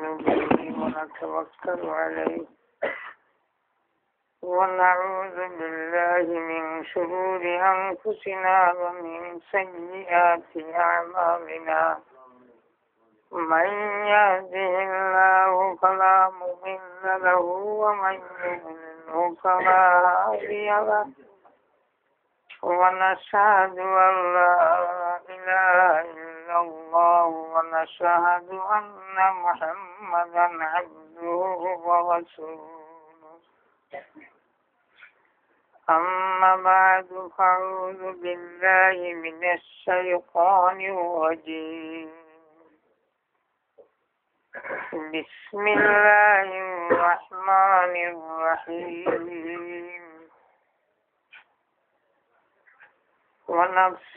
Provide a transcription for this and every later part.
نؤمن به ونتوكل عليه ونعوذ بالله من شرور أنفسنا ومن سيئات أعمالنا من يهده الله فلا مضل له ومن يضلل فلا هادي له ونشهد أن لا إله إلا الله ونشهد أن محمدا عبده ورسوله أما بعد فأعوذ بالله من الشيطان الرجيم بسم الله الرحمن الرحيم ونفس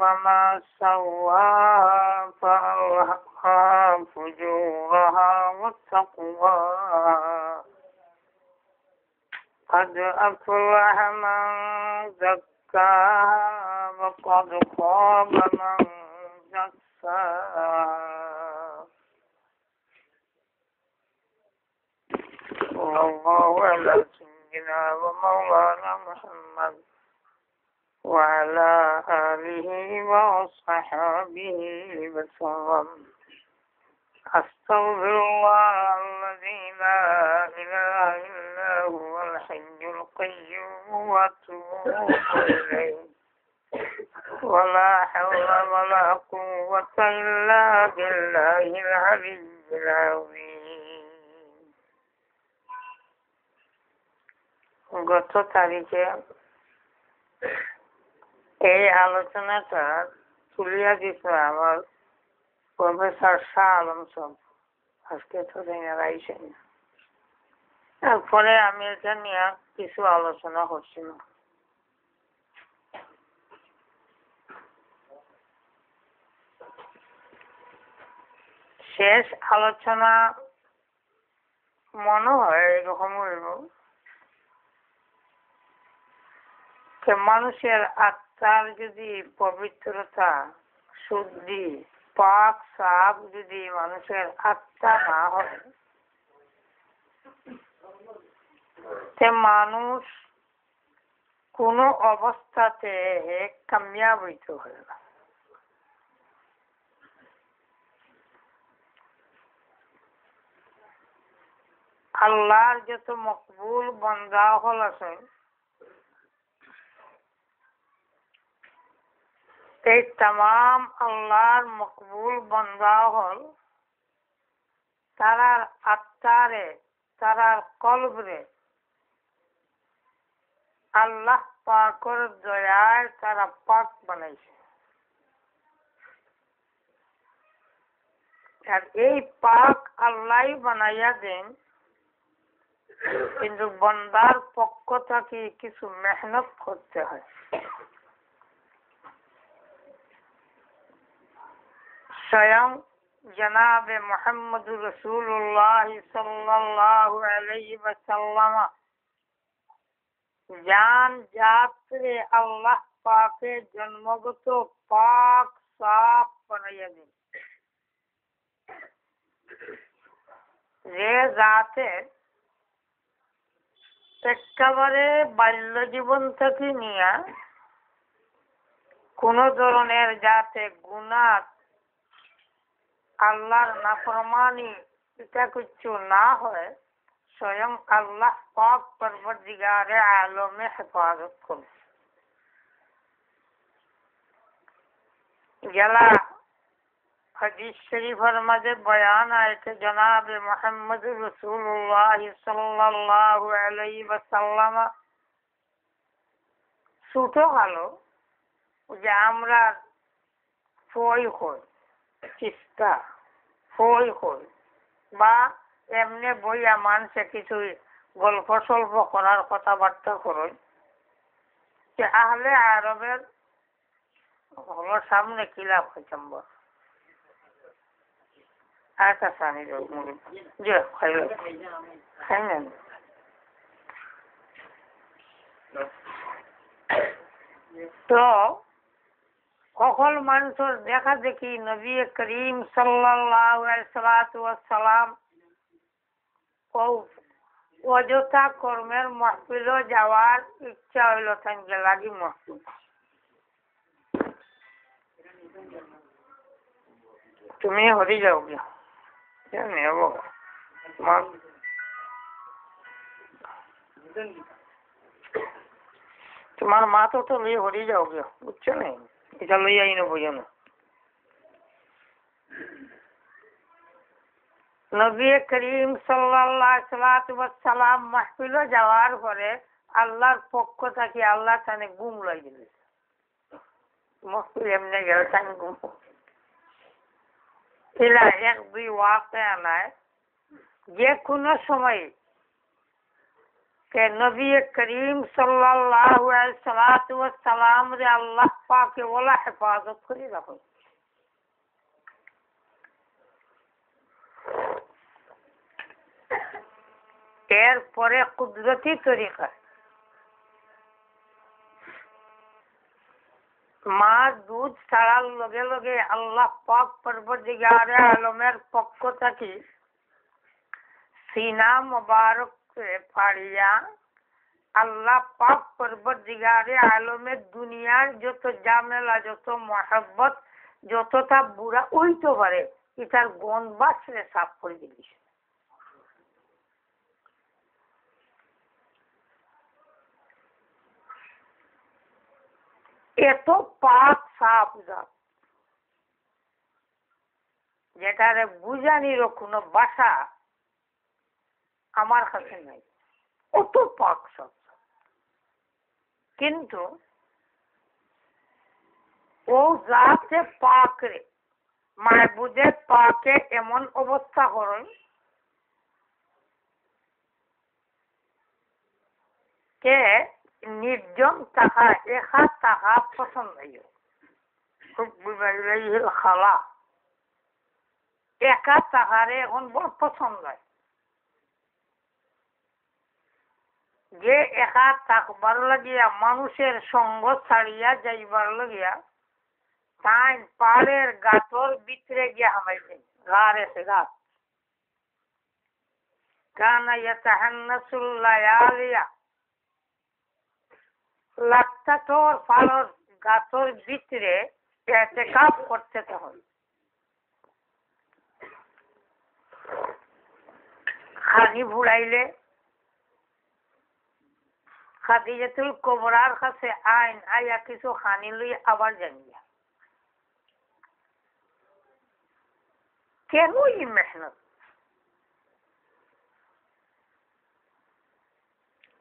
وما سواها فألهمها فجورها وتقواها قد أفلح من زكاها وقد خاب من دساها والله على سيدنا ومولانا محمد وعلى آله وصحبه وسلم أستغفر الله الذي لا إله إلا هو الحي القيوم وأتوب إليه ولا حول ولا قوة إلا بالله العلي العظيم গত তারিখে এই আলোচনাটা তুলিয়া দিত আমার প্রফেসর শাহ আলম সব আজকে তো আইসেন তারপরে আমি এটা নিয়ে কিছু আলোচনা করছিলাম। শেষ আলোচনা মনে হয় এরকম হইব মানুষের আত্মার যদি পবিত্রতা শুদ্ধি পাক সাফ যদি মানুষের আত্মা না হয় তে মানুষ কোন অবস্থাতে কামিয়াব হইতে হয় না। আল্লাহর যত মকবুল বান্দা হল আছেন এই তাম আল্লাহর মকবুল বান্দা হল তারার আত্মারে তারার কলবরে আল্লাহ পাকের দয়ায় তারা পাক বানাইছে। আর এই পাক আল্লাহ বানাইয়া দেন, কিন্তু বান্দার পক্ষ থেকে কিছু মেহনত করতে হয়। স্বয়ং জনাবে মুহাম্মদুর রাসূলুল্লাহ সাল্লাল্লাহু আলাইহি ওয়াসাল্লাম জান জাতরে আল্লাহ পাকের জন্মগত পাক সাফ বানাইয়া দেন। যে জাতের একেবারে বাল্য জীবন থেকে নিয়ে কোন ধরনের যাতে গুনাহ আল্লাহর নাফরমানি এটা কিছু না হয়, স্বয়ং আল্লাহ পাক পরবর্তীগারে আলমে হেফাজত করে। যারা হাদিস শরীফের মাঝে বয়ান আছে জনাবে মুহাম্মদুর রাসূলুল্লাহ সাল্লাল্লাহু আলাইহি ওয়াসাল্লাম ছোট কালো যে আমরা ফই হই চিস্তা ফই হই বা এমনি বইয়া মানুষে কিছু গল্প সল্প করার কথাবার্তা করই যে আহলে আরবের হলো সামনে কিলাফ হইতাম আচ্ছা সানি যে খাই না তো সকল মানুষের দেখা দেখি নবী করিম সাল্লাল্লাহু আলাইহি ওয়াসাল্লাম অযথা কর্মের মাহফিল যাওয়ার ইচ্ছা হইল তাকে লাগি মাহফিল তুমি হরি যাও গিয়া নেব তোমার মা তো লই হরি যাও গিয়া বুঝছো না এটা লই আই না বুঝো না নবী করিম সাল্লাল্লাহু আলাইহি ওয়াসাল্লাম মাহফিল যাওয়ার পরে আল্লাহর পক্ষ থেকে আল্লাহ তানে ঘুম লই দিলেন মাহফিল এমনি গেল তানে ঘুম এলা এক দুই ওয়াকিয়া নাই যে কোনো সময় কে নবী করিম সাল্লাল্লাহু আলাইহি ওয়াসাল্লাম রে আল্লাহ পাক ওলা হেফাজত করে রাখেন এরপরে কুদরতি তরিকা মা দুধ ছাড়ার লগে লগে আল্লাহ পাক পরবর্তীগারে আলমের পক্ষ থেকে সিনা মুবারক ফাড়িয়া আল্লাহ পাক পরবর্তীগারে আলমের দুনিয়ার যত ঝামেলা যত মহব্বত যতটা বুড়া হইতে পারে এটার গন্ধ বাসরে সাফ করে দিলিস এত পাক সাফ জাত যেটারে বুঝানির কোনো ভাষা আমার কাছে নাই অত পাক সাফ কিন্তু ও জাতে পাক রে মাহবুদের পাকে এমন অবস্থা করেন কে নির্জন টাকা একা টাকা পছন্দ খুব খালা একা টাকারে এখন বড় পছন্দ হয় যে একা থাকবার লাগিয়া মানুষের সঙ্গ ছাড়িয়া যাইবার লাগিয়া তাই পাড়ের গাতর ভিতরে গিয়া হামাইছেন গার এসে গাছ কানা ইয়াতাহান্নাসুল লায়ালিয়া লাক্তাটোর পাড়ের গাতর ভিতরে ইতিকাফ করতে হয় খানি ভুলাইলে খাদিজাতুল কুবরার কাছে আইন আয়া কিছু খানি লই আবার জানিয়া কেন এই মেহনত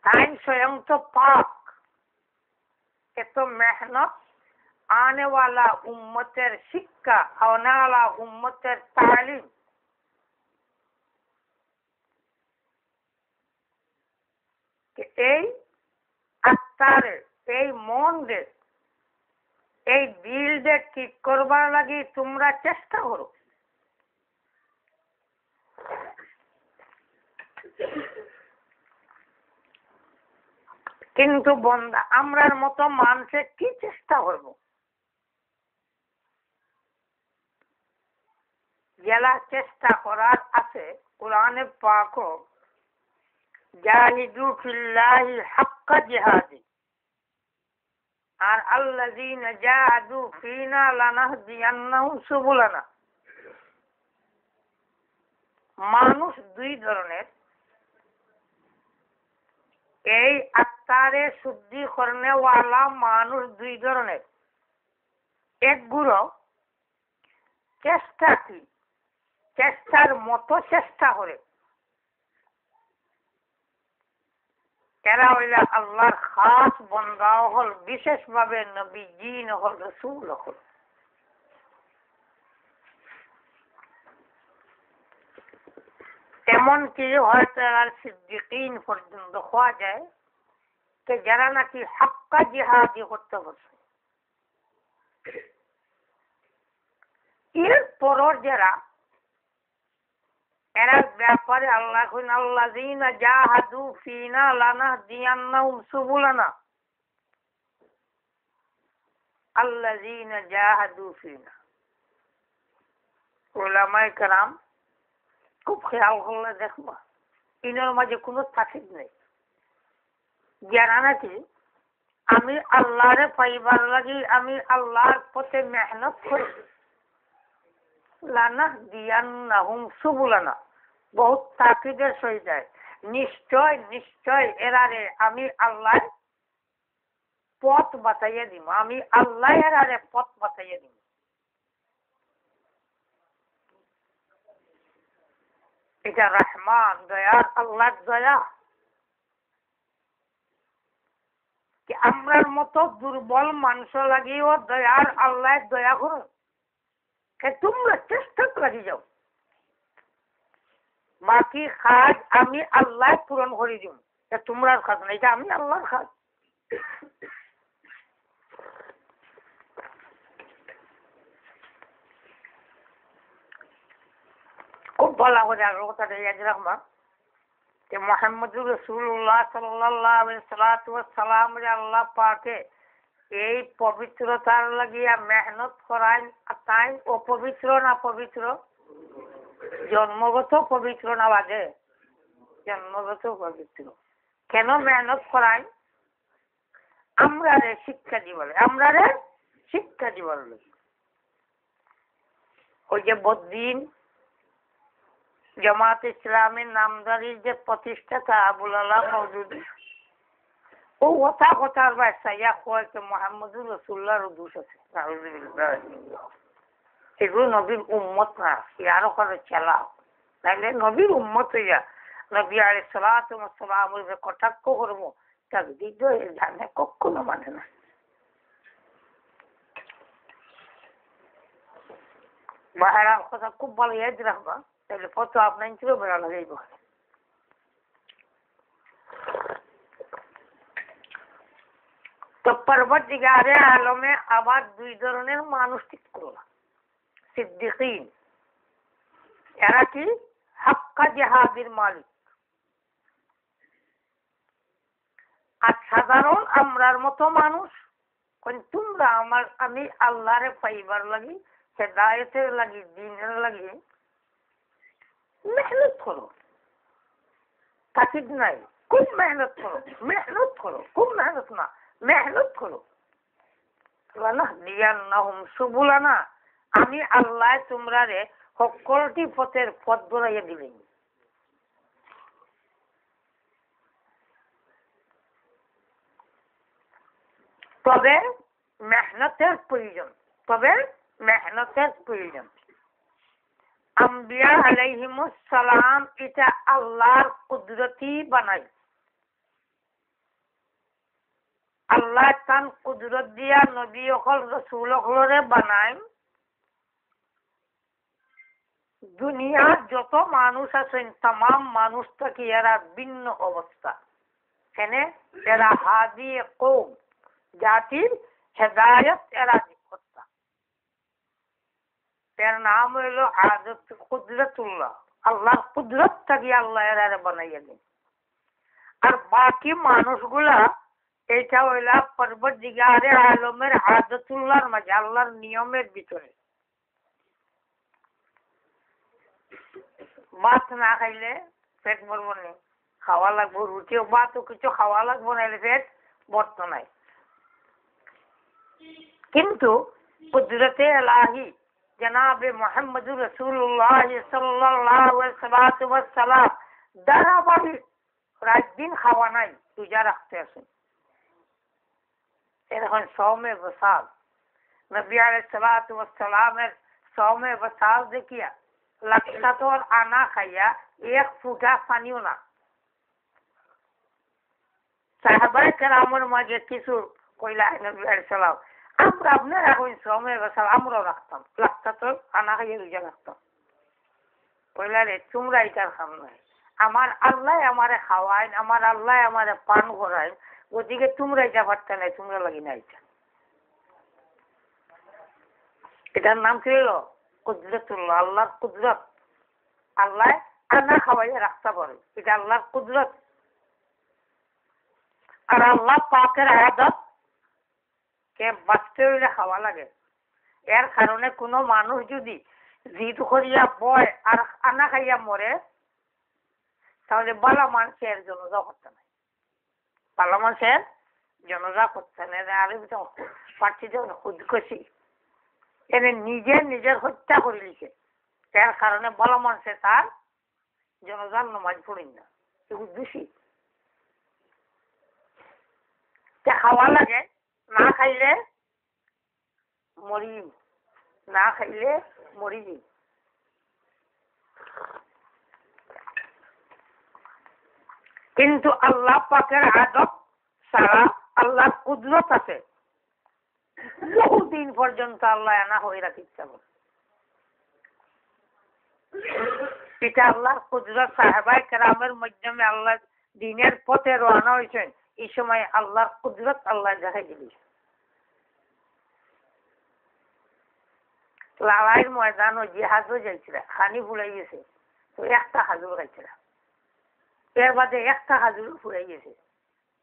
আইন স্বয়ং তো পাক এত মেহনত आने वाला उम्मतेर शिक्षा आने वाला उम्मतेर तालीम এই আত্মারে এই মন দে এই দিল দে ঠিক করবার লাগি তোমরা চেষ্টা করো কিন্তু বন্দা আমরার মতো মানুষে কি চেষ্টা করব জেলা চেষ্টা করার আছে কোরআনে পাক জাহিদু ফিল্লাহি হাক্কা জিহাদি আর আল্লাযীনা জাহাদু ফিনা লানাহদিয়ান্নাহুম সুবুলানা মানুষ দুই ধরনের এই আত্মারে শুদ্ধি করনেওয়ালা মানুষ দুই ধরনের একগুলো চেষ্টা কি চেষ্টার মতো চেষ্টা করে এরা হইল আল্লাহর খাস বন্দা হল বিশেষভাবে নবীজি হল রাসূল হল এমনকি হয়তো আর সিদ্দিকিন পর্যন্ত হওয়া যায় যে যারা নাকি হাক্কা জিহাদি করতে বসে এরপরও যারা এরা ব্যাপারে আল্লাহ আল্লাযীনা জাহাদু ফিনা, লানাহদিয়ান্নাহুম সুবুলানা। আল্লাযীনা জাহাদু ফিনা। উলামায়ে কেরাম খুব খেয়াল করলে দেখবা ইনার মাঝে কোনো তাকিদ নেই। যারা নাকি আমি আল্লাহরে পাইবার লাগি আমি আল্লাহর পথে মেহনত করি, লানাহদিয়ান্নাহুম সুবুলানা, বহুত তাকিদের সহিত যায়, নিশ্চয় নিশ্চয় এরারে আমি আল্লাহ পথ বাতাইয়া দিব, আমি আল্লাহ এরারে পথ বাতাইয়া দিব। এটা রহমান দয়ার আল্লাহর দয়া। কি আমরার মতো দুর্বল মানুষ লাগিও দয়ার আল্লাহ দয়া করুন। তোমরা চেষ্টা করে যাও, বাকি কাজ আমি আল্লাহ পূরণ করে দিব। তোমরা কাজ না, এটা আমি আল্লাহর কাজ। খুব ভালো করে আগ্রহ কথাটা ইয়াদ রাখবা যে মুহাম্মদুর রাসূলুল্লাহ সাল্লাল্লাহু আলাইহি সাল্লাম আল্লাহ পাকে এই পবিত্রতার লাগিয়া মেহনত করায়, তাই অপবিত্র না পবিত্র? জন্মগত পবিত্র না বাদে? জন্মগত পবিত্র। কেন মেহনত করায়? আমরা শিক্ষা দিবার, আমরা শিক্ষা দিবার। ওই যে বদ্দিন জামাত ইসলামের নামদারির যে প্রতিষ্ঠাতা আবুল আলা মওদুদী, ও কথা কথার বাসাইয়া কয় যে মুহাম্মদুর রাসূলুল্লাহর দোষ আছে। এগুলো নবীর উম্মত না, ইয়ারও করে চালাও, তাইলে নবীর উম্মত হইয়া নবী আলাইহিস সালাতু ওয়াস সালামের কটাক্ষ করবো, তাকদীর জানে কখনো মানে না। বাহারা কথা খুব ভালো ইয়াদ রাখবা, তাহলে ফটো আপনার ছিল বেড়া লাগাইব। তো পরবর্তীকারে আলমে আবার দুই ধরনের মানুষ ঠিক করল। সিদ্দিকীন, এরা কি হাক্কা জিহাদের মালিক। আর সাধারণ আমরার মতো মানুষ, তোমরা আমি আল্লাহরে পাইবার লাগি, হেদায়েতের লাগি, দ্বীনের লাগি মেহনত করো। তাকিদ নাই, খুব মেহনত করো, মেহনত করো, খুব মেহনত না, মেহনত করো। লানাহদিয়ান্নাহুম সুবুলানা, আমি আল্লাহ তোমরারে সকলটি পথের পথ ধরাইয়া দিবেন। তবে মেহনতের প্রয়োজন, তবে মেহনতের প্রয়োজন। আম্বিয়া আলাইহিমুস সালাম এটা আল্লাহর কুদরতি বানাই। আল্লাহ তান কুদরত দিয়া নবী অকল রাসূল অকলরে বানায়। দুনিয়ার যত মানুষ আছেন তাম মানুষ থেকে এরা ভিন্ন অবস্থা। এখানে এরা হাদি কওম, জাতির হেদায়েত এরা কর্তা। এর নাম হইল আদত কুদরতুল্লাহ, আল্লাহর কুদরত থেকে আল্লাহ এরা বানাইয়া দেন। আর বাকি মানুষগুলা এটা হইলা পরবর্তীকারে আলমের আদতুল্লাহর মাঝে, আল্লাহর নিয়মের ভিতরে। ভাত না খাইলে পেট ভরব না, খাওয়া লাগবো, রুটি ভাতও কিছু খাওয়া লাগবো, নাইলে পেট ভরত নাই। কিন্তু কুদরতে ইলাহি জনাবে মুহাম্মদুর রাসূলুল্লাহ সাল্লাল্লাহু আলাইহি ওয়াসাল্লাম ধারাবাহিক রাত দিন খাওয়া নাই, রোজা রাখতে আছেন। এখন সওমে বসাল, নবী আলাইহিস সালাতু ওয়াস সালামের সওমে বসাল দেখিয়া লাক্ষাতর আনা খাইয়া এক ফুটা পানিও না। সাহাবায়ে কেরামের মাঝে কিছু কইলা নবী আলাইহিস সালাম, আমরা আপনারা এখন সওমে বসাল আমরাও রাখতাম, লাক্ষাতর আনা খাইয়া রোজা রাখতাম। কইলা রে তোমরা এটার খাম নাই, আমার আল্লাহ আমারে খাওয়ায়, আমার আল্লাহ আমারে পান করায়, ওদিকে তোমরা এটা পারতে নাই, তোমরা লাগি না। এটার নাম কি হলো কুদরতুল্লাহ, আল্লাহর কুদরত। আল্লাহ আনা খাওয়াইয়া রাখতে পারে, এটা আল্লাহর কুদরত। আর আল্লাহ পাকের আদত কে বাঁচতে হইলে খাওয়া লাগে। এর কারণে কোনো মানুষ যদি জিদ করিয়া বয় আর আনা খাইয়া মরে, তাহলে বালা মানুষের জনজা করতে নাই, বালা মানুষের জনজা করতে নেই। আরে পাচ্ছি যে খুদকুশি এনে নিজের হত্যা করে লিখে, এর কারণে বালা মানুষে তার জনজার নমাজ পড়ি না, এগুলো দোষী। খাওয়া লাগে, না খাইলে মরি, না খাইলে মরি যাই। কিন্তু আল্লাহ পাকের আদব ছাড়া আল্লাহর কুদরত আছে, বহুদিন পর্যন্ত আল্লাহ আনা হয়ে রাখি ইচ্ছা করে। এটা আল্লাহর কুদরত। সাহাবায়ে কেরামের মাধ্যমে আল্লাহ দ্বীনের পথে রওনা হয়েছেন, এই সময় আল্লাহর কুদরত আল্লাহ দেখাই দিলেন। লড়াইয়ের ময়দান ও জিহাদও যাইছিল, খানি ফুলাই গেছে, তো একটা হাজুর খাইছিল, এর বাদে একটা হাজুর ফুরাই গেছে।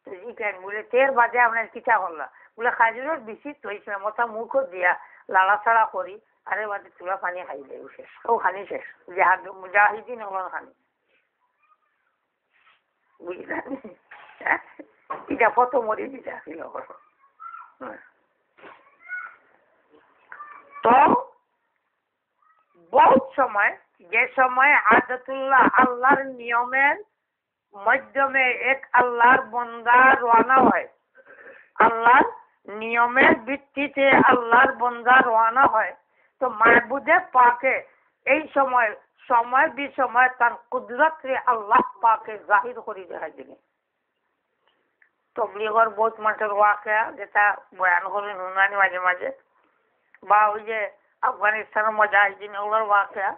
তো জিজ্ঞান বলে তের বাদে আপনার কিতা করলা? বলে খাজুরের বেশি তৈছে মতো মুখ দিয়া লাড়াছাড়া করি, আরে বাদে তুলা পানি খাই দেয় শেষ, ও খানি শেষ, জিহাদ মুজাহিদিন হল খানি। বুঝলেন? এটা কত মরি দিতে আসিল। তো বহুত সময়, যে সময় আদতুল্লাহ আল্লাহর নিয়মের মাধ্যমে এক আল্লাহর বান্দা রওনা হয়, আল্লাহর নিয়মের ভিত্তিতে আল্লাহর বান্দা রওনা হয়, তো মাহবুদে পাকে এই সময় সময় বিসময় তার কুদরতকে আল্লাহ পাকে জাহির করে দেখাই দিলেন। তবলিগর বহুত মানুষের ওয়াকিয়া যেটা বয়ান করেন হুনানি মাঝে মাঝে, বা ওই যে আফগানিস্তানের মুজাহিদিন ওগুলোর ওয়াকিয়া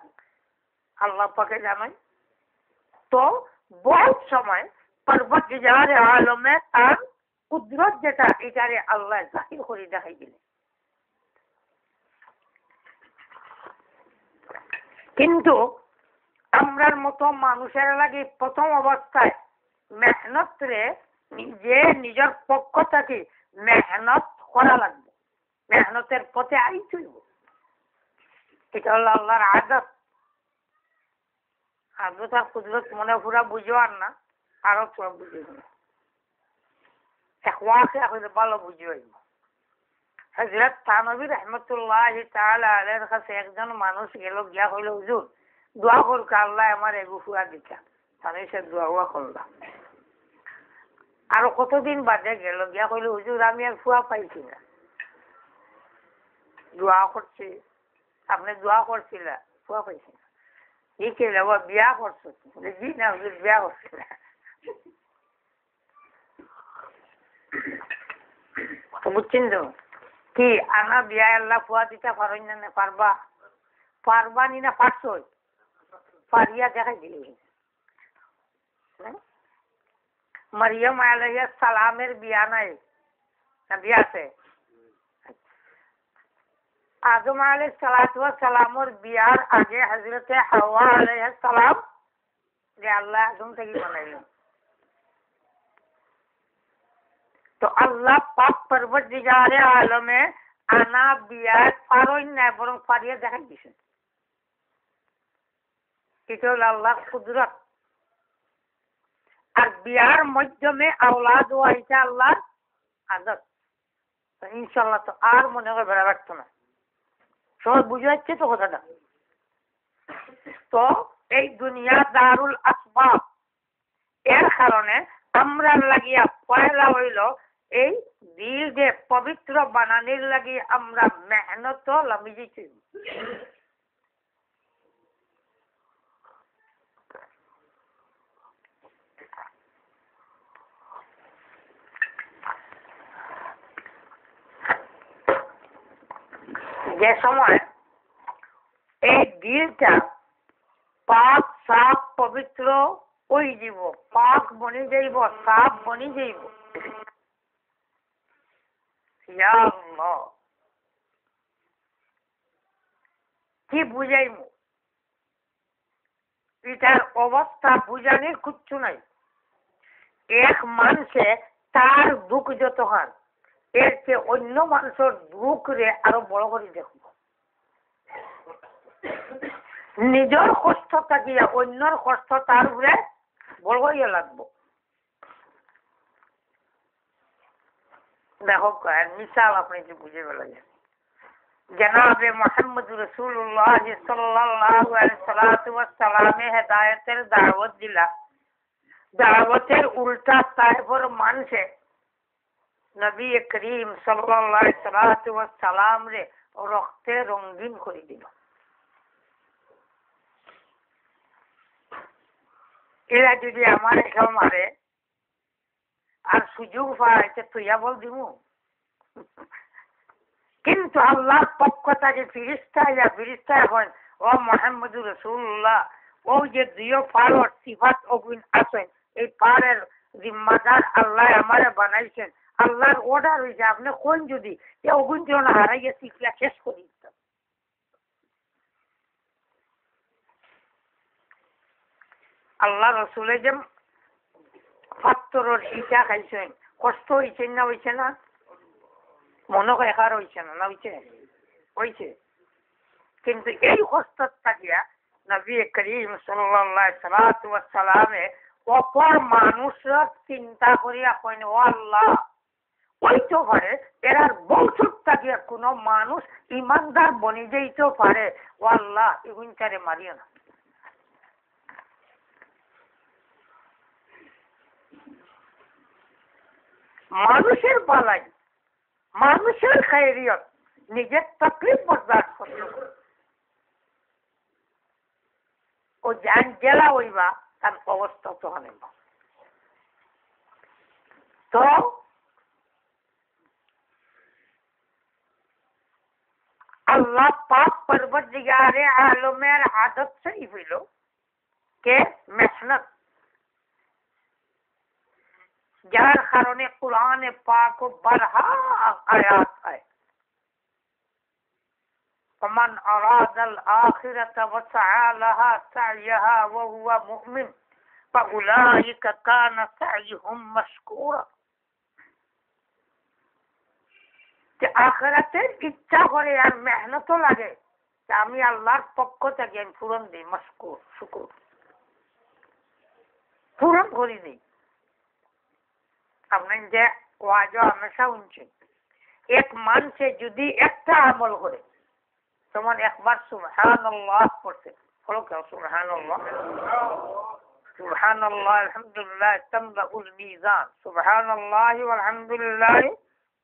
আল্লাহ পাকে জানাই। তো বহুত সময় পরবর্তীকার আলমে তার কুদরত যেটা এটারে আল্লাহ জাহির করে দেখাই দিলেন। কিন্তু আমরার মতো মানুষের লাগে প্রথম অবস্থায় মেহনত রে নিজে নিজের পক্ষ থেকে মেহনত করা লাগবে, মেহনতের পথে আইতে হইব। এটা হলো আল্লাহর আদত। আদত আর কুদরত মনে পুরা বুঝবার না, আরো তো বুঝিব না, ভালো বুঝে হইব। হযরত থানভী রাহমাতুল্লাহ তাআলা আলাইহির কাছে একজন মানুষ গেল, গিয়া কইল, হুজুর দোয়া করুক আল্লাহ আমার এগু ফুয়া দিতা। তাহলে সে দোয়া করলাম। আরো কতদিন বাদে গেল, গিয়া কইল, হুজুর আমি আর ফুয়া পাইছি না। দোয়া করছি, আপনি দোয়া করছিলেন, ফুয়া পাইছি না। ই কে বিয়া করছো? জি না হুজুর, বিয়া করছি না। বুঝছেন তো কি আনা বিয়া আল্লাহ ফুয়া দিতে পারেন না? পারবা? পারবা নি না পারছো? পারিয়া দেখাই দিলি। মরিয়ম আলাইহিস সালামের বিয়া নাই না? বিয়া আছে। আদম আলাইহিস সালাতু ওয়াস সালামের বিয়ার আগে হযরতে হাওয়া আলাইহিস সালাম যে আল্লাহ আদম থেকে বানাইলেন। তো আল্লাহ পাক পরবর্তীকারে আলমে আনা বিয়া পারই না, বরং পারিয়া দেখাই দিছেন। এটা হলো আল্লাহর কুদরত। আর বিয়ার মাধ্যমে আওলাদ হওয়া এটা আল্লাহর আদত। ইনশাল্লাহ তো আর মনে হয় বেড়া রাখতো না। সবাই বুঝে যাচ্ছে তো কথাটা? তো এই দুনিয়া দারুল আসবাব, এর কারণে আমরা লাগিয়া পয়লা হইল এই দিল যে পবিত্র বানানির লাগি আমরা মেহনত লামিয়েছি। যে সময় এই দিলটা পাক সাফ পবিত্র ওই যাব, পাক বনি যাইব, সাফ বনি যাইব, ইয়া আল্লাহ কি বুঝাইব? এটার অবস্থা বুঝানির কিচ্ছু নাই। এক মানুষে তার দুঃখ যত হয় এর চেয়ে অন্য মানুষের দুঃখ রে আরো বড় করে দেখব, নিজের কষ্ট থাকিয়া অন্যর কষ্ট তার উপরে বড় হইয়া লাগবো। দেখো মিসাল আপনি যে বুঝে ফেলেছেন, জনাবে মোহাম্মদ রাসূলুল্লাহ সাল্লাল্লাহু আলাইহি ওয়াসাল্লামে হেদায়েতের দাওয়াত দিলা, দাওয়াতের উল্টা তাইফের মানুষে নবী করিম সাল্লাল্লাহু আলাইহি ওয়াসাল্লাম রে রক্তে রঙিন করে দিল। এরা যদি আমার খেল মারে আর সুযোগ পায় তুইয়া বল দিমু, কিন্তু আল্লাহর পক্ষ থেকে ফিরিস্তা এখন ও মুহাম্মদুর রাসূলুল্লাহ ও যে দুই পাওয়ার সিফাত অগুণ আছেন, এই পাওয়ারের জিম্মাদার আল্লাহ আমারে বানাইছেন। আল্লাহর অর্ডার হয়েছে আপনি কোন যদি এই অগুণ জন হারাইয়া শিখলা শেষ করি দিতাম। আল্লাহ রসুলে যে পাত্তরের ইটা খাইছেন, কষ্ট হয়েছে না হয়েছে না? মনে হয় একার হয়েছে না, না হয়েছে? হয়েছে। কিন্তু এই কষ্ট থাকিয়া নবী করিম সাল্লাল্লাহু আলাইহি ওয়াসাল্লামে অপর মানুষের চিন্তা করিয়া কইন, ও আল্লাহ হইতে পারে এরার বংশত থাকিয়া কোনো মানুষ ইমানদার বনি যাইতেও পারে, ও আল্লাহ এগুনটারে মারিও না। মানুষের বালাই, মানুষের খায়রিয়ত নিজের তকলিফ বরদাস্ত করতে ও জান জেলা হইবা তার অবস্থা তো অনেক। তো আল্লাহ পাক পরবর্তীগারে আলমের আদত শরীফ হইল কে মেহনত, যার কারণে কুরআনে পাক ও বারহা আয়াত है, فمن أراد الآخرة وسعى لها سعيها وهو مؤمن فأولئك كان سعيهم مشكورا। যে আখিরাতের ইচ্ছা করে আর মেহনতও লাগে, আমি আল্লাহর পক্ষ থেকে আমি পূরণ দিই, মশকুর শুকুর পূরণ করি দিই। আপনি যে ওয়াজ হামেশা শুনছেন, এক মানুষে যদি একটা আমল করে যেমন একবার সুবহানাল্লাহ পড়ছে, বলো কেউ সুবহানাল্লাহ, সুবহানাল্লাহ আলহামদুলিল্লাহ তামলাউল মিজান, সুবহানাল্লাহ আলহামদুলিল্লাহ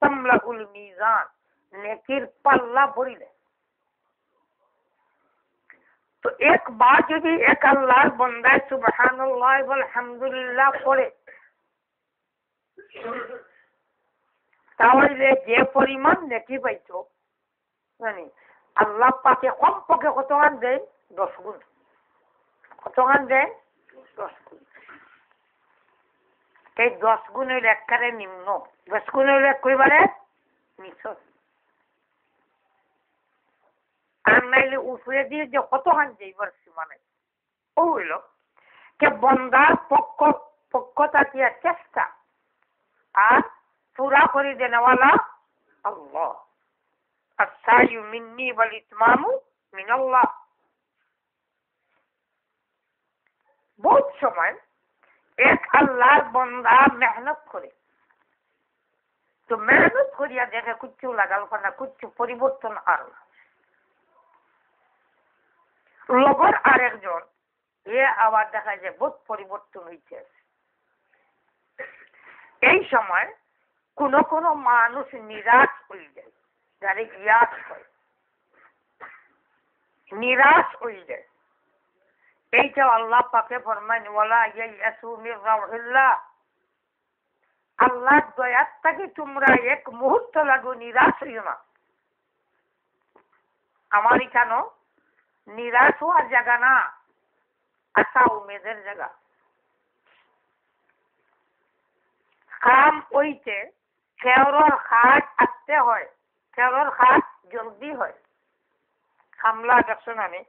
তামলাউল মিজান, নেকির পাল্লা ভরিলে। তো একবার যদি এক আল্লাহর বান্দা সুবহানাল্লাহ আলহামদুলিল্লাহ পড়ে, তাহলে যে পরিমাণ নেকি পাইছো জানি আল্লাহ পাকে কমপক্ষে কতখান দেয়? 10 গুণ। কতখান দেয়? 10 গুণ। এই 10 গুণের একবারে নিম্ন, 10 গুণের একেবারে নিচ, আর নাইলে উপরে দিয়ে যে কতখান যাইবার সীমা নাই। ও হইল কে বন্দার পক্ষ থাকিয়া চেষ্টা আর পুরা করে দেনেওয়ালা আল্লাহ। আস-সা'য়ু মিন্নি ওয়াল ইতমামু মিনাল্লাহ। বহুত সময় এক আল্লাহর বান্দা মেহনত করে, তো মেহনত করিয়া দেখে কিচ্ছু লাগাল না, কিচ্ছু পরিবর্তন আর না। লগর আরেকজন এ আবার দেখা যায় বহুত পরিবর্তন হইতে আছে। এই সময় কোন কোন মানুষ নিরাশ হয়ে যায়, যারে ইয়াস হয়, নিরাশ হয়ে যায়। এইটা আল্লাহ পাকে ফরমান, ওয়ালা ইয়াসু মির রাহিল্লাহ, আল্লাহর দয়ার থেকে তোমরা এক মুহূর্ত লাগো নিরাশ হইও না। আমার এখানে নিরাশ হওয়ার জায়গা না, আশা উমেদের জায়গা। কাম ওইতে খেওরের খাট আসতে হয়, খেওরের খাট জলদি হয়। খামলা দেখছো না নি,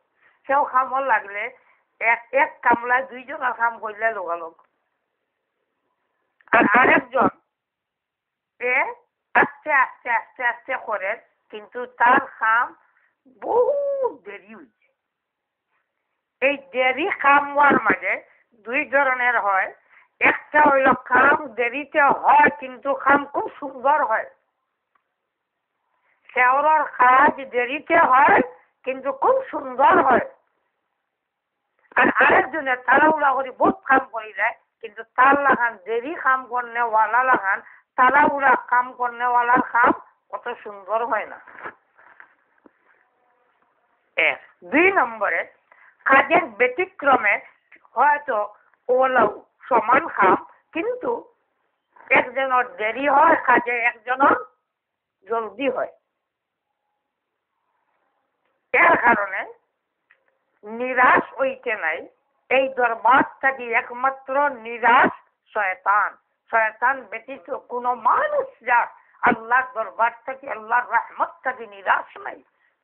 কেউ খামল লাগলে এক কামলা 2 জনের কাম করলে লোগালোক। আর আরেকজন আস্তে আস্তে আস্তে আস্তে করে, কিন্তু তার কাম বহু দেরি হয়েছে। এই দেরি কাম হওয়ার মাঝে দুই ধরনের হয়। একটা হইল কাম দেরিতে হয় কিন্তু কাম খুব সুন্দর হয়। শেওরার কাজ দেরিতে হয় কিন্তু খুব সুন্দর হয়। আর আরেকজনে তাড়াহুড়া করে বহুত কাম করে যায়, কিন্তু তার লাগান দেরি কাম করনেওয়ালা লাগান তাড়াহুড়া কাম করনেওয়ালার কাম অত সুন্দর হয় না। এক। দুই নম্বরে কাজের ব্যতিক্রমে হয়তো ওলাও সমান কাম, কিন্তু একজনের দেরি হয় কাজে, একজনের জলদি হয়। এর কারণে নিরাশ হইতে নাই। এই দরবার থাকি একমাত্র নিরাশ শয়তান। শয়তান ব্যতীত কোন মানুষ যা আল্লাহর দরবার থেকে, আল্লাহর রহমত থেকে নিরাশ নাই।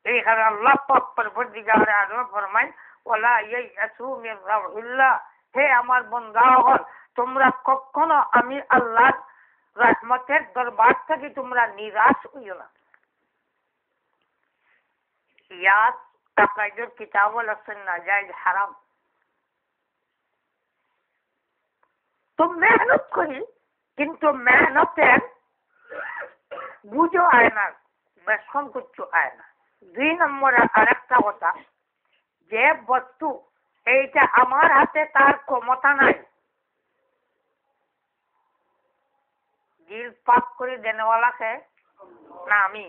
এইখানে আল্লাহ পাক পরবর্তীকারে আলম ফরমায়, ওয়ালা ইয়াইয়াসু মির রাউহিল্লাহ, হে আমার বান্দাগণ, তোমরা কখনো আমি আল্লাহর রহমতের দরবার থেকে তোমরা নিরাশ হইও না। ইয়াদ তাকাইদুর কিতাবুল সুন্নাহ জায়েজ হারাম। তো মেহনত করি, কিন্তু মেহনতের বুঝো আয় না, বেশন কিছু আয় না। দুই নম্বরে আরেকটা কথা, যে বস্তু এইটা আমার হাতে তার ক্ষমতা নাই, দিল পাক করে দেনেওয়ালাকে না আমি,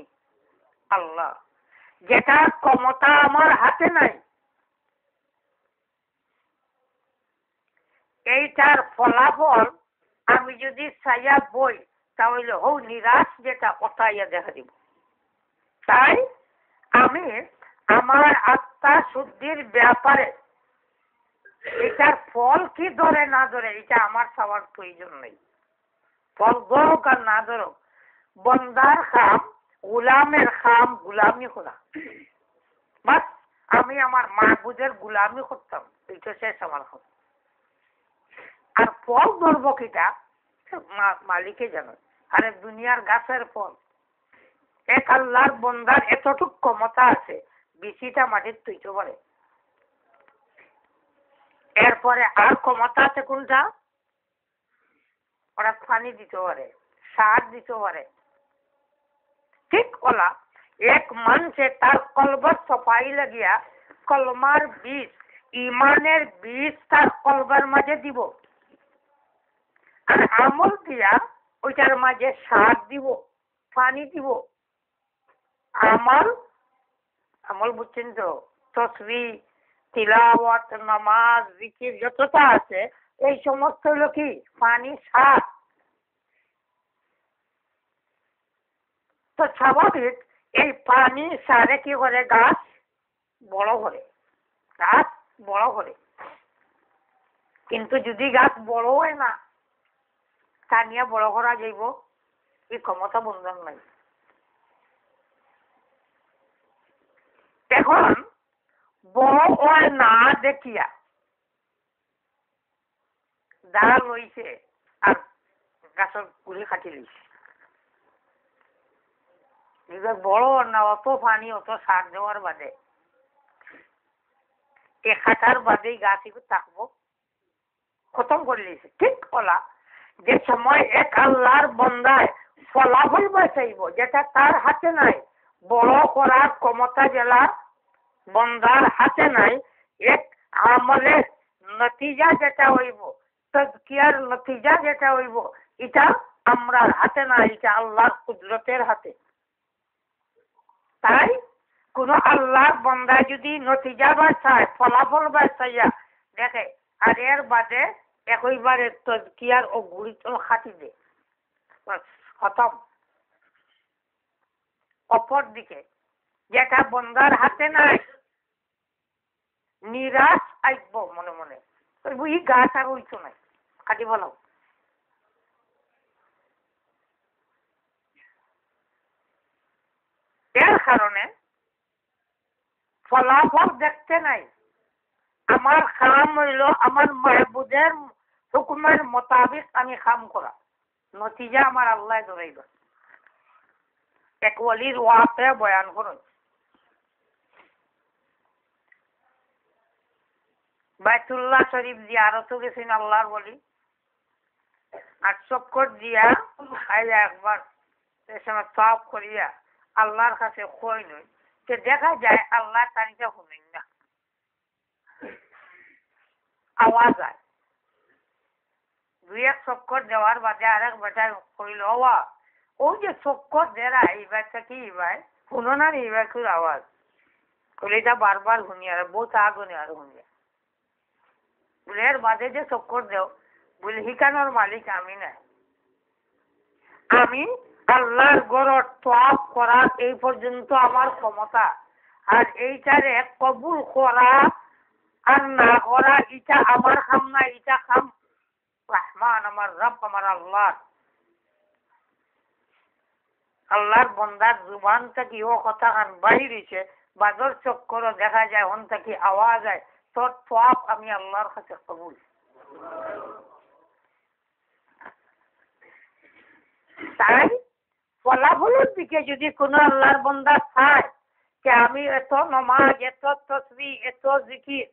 আল্লাহ। যেটা ক্ষমতা আমার হাতে নাই, এইটার ফলাফল আমি যদি চাইয়া বই, তাহলে হো নিরাশ যেটা অতাইয়া দেখা দিব। তাই আমি আমার আত্মা শুদ্ধির ব্যাপারে এটার ফল কি ধরে না ধরে এটা আমার সবার প্রয়োজন নেই। ফল ধরুক আর না ধরুক, বন্দার খাম, গুলামের খাম গুলামি করা। বাস আমি আমার মাহবুদের গুলামি করতাম, এটা শেষ আমার খাম। আর ফল ধরবো কিটা মালিকে জানো। আরে দুনিয়ার গাছের ফল, এক আল্লাহর বন্দার এতটুক ক্ষমতা আছে, বিচিটা মাটির তুইতে পারে। এরপরে আর ক্ষমতা আছে কোনটা? ওরা পানি দিতে পারে, সার দিতে পারে। ঠিক ওলা এক মানুষে তার কলবর সফাই লাগিয়া কলমার বীজ, ইমানের বীজ তার কলবার মাঝে দিব, আর আমল দিয়া ওইটার মাঝে সার দিব, পানি দিব। আমল আমল বুঝছেন তো? তসবিহ, তিলাওয়াত, নামাজ, জিকির যতটা আছে, এই সমস্ত হলো কি পানি, সার। তো স্বাভাবিক এই পানি সারে কি করে? গাছ বড় করে, গাছ বড় করে। কিন্তু যদি গাছ বড় হয় না, তা নিয়ে বড় করা যাইব, এই ক্ষমতা বন্ধন নাই। এখন বড় হয় না দেখিয়া ডাল হইছে আর গাছের গুলি কাটি লইছে, বড় না অত পানি অত সার দেওয়ার বাদে এক হাঁটার বাদেই গাছ একটু থাকবো, খতম করে দিয়েছে। ঠিক বলা, যে সময় এক আল্লাহর বন্দায় ফলাফল বাঁচাইব যেটা তার হাতে নাই, বড় করার ক্ষমতা জেলা বন্দার হাতে নাই, এক আমলের নতিজা যেটা হইব, তাজকিয়ার নতিজা যেটা হইব, এটা আমরা হাতে না, এটা আল্লাহর কুদরতের হাতে। তাই কোন আল্লাহর বন্দা যদি নতিজা বাঁচায়, ফলাফল বাঁচাইয়া দেখে, আর এর বাদে একইবারে তাজকিয়ার ও গুড়ি খাটি দে, খতম। অপর দিকে যেটা বন্দার হাতে নাই, নিরাশ আইব মনে মনে, ই গাছ আর হইতো নাই, কাটি বলো। এর কারণে ফলাফল দেখতে নাই, আমার কাম হইল আমার মাহবুদের হুকুমের মোতাবিক আমি কাম করা, নতিজা আমার আল্লাহ ধরাইল। এক ওয়ালির ওয়াকে বয়ান করুন। বাইতুল্লাহ শরীফ জিয়ারতও গেছেন আল্লাহর ওয়ালি। আর চক্কর দিয়া আইয়া একবার এ সময় তওয়াফ করিয়া আল্লাহর কাছে কই নই যে দেখা যায় আল্লাহ তারিখে শুনেন না, আওয়াজ হয়। দুই এক চক্কর দেওয়ার বাদে আরেক বেটায় কইল, ওয়া ওই যে চক্কর দেরা এইবার কি এইবার শুনো না এইবার কি আওয়াজ কইলে এটা বারবার শুনি আর বহুত আগুনে আর শুনি বলে এর বাদে যে চক্কর দেও বলে হিকানোর মালিক আমি না, আমি আল্লাহর ঘর তওয়াফ করা এই পর্যন্ত আমার ক্ষমতা, আর এইটারে কবুল করা আর না করা এটা আমার খাম না, এটা খাম রহমান আমার রব আমার আল্লাহ। আল্লাহর বন্দার জুবান থেকে ও কথা কান বাইরেছে বাদর চক্করও দেখা যায় হন থেকে আওয়াজ হয়, তোর তওয়াফ আমি আল্লাহর কাছে কবুল। তাই ফলাফলের দিকে যদি কোনো আল্লাহর বন্দা চায় যে আমি এত নমাজ, এত তসবিহ, এত জিকির,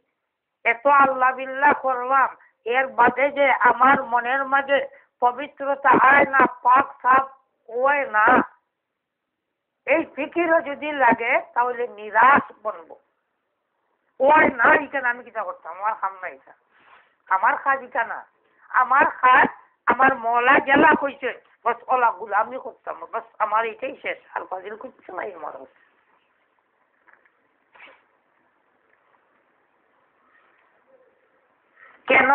এত আল্লাহ বিল্লাহ করলাম, এর বাদে যে আমার মনের মাঝে পবিত্রতা আয় না, পাক সাফ হয় না, এই ফিকিরও যদি লাগে তাহলে নিরাশ বনবো। ওই না এখানে আমি কিটা করতাম, আমার খাম না, এটা আমার কাজ, এটা না আমার কাজ। আমার মৌলা গেলা কইছে বস ওলা গুলামি করতাম, বস আমার এটাই শেষ, আর ফাজিল করছে না এই মানুষ। কেন?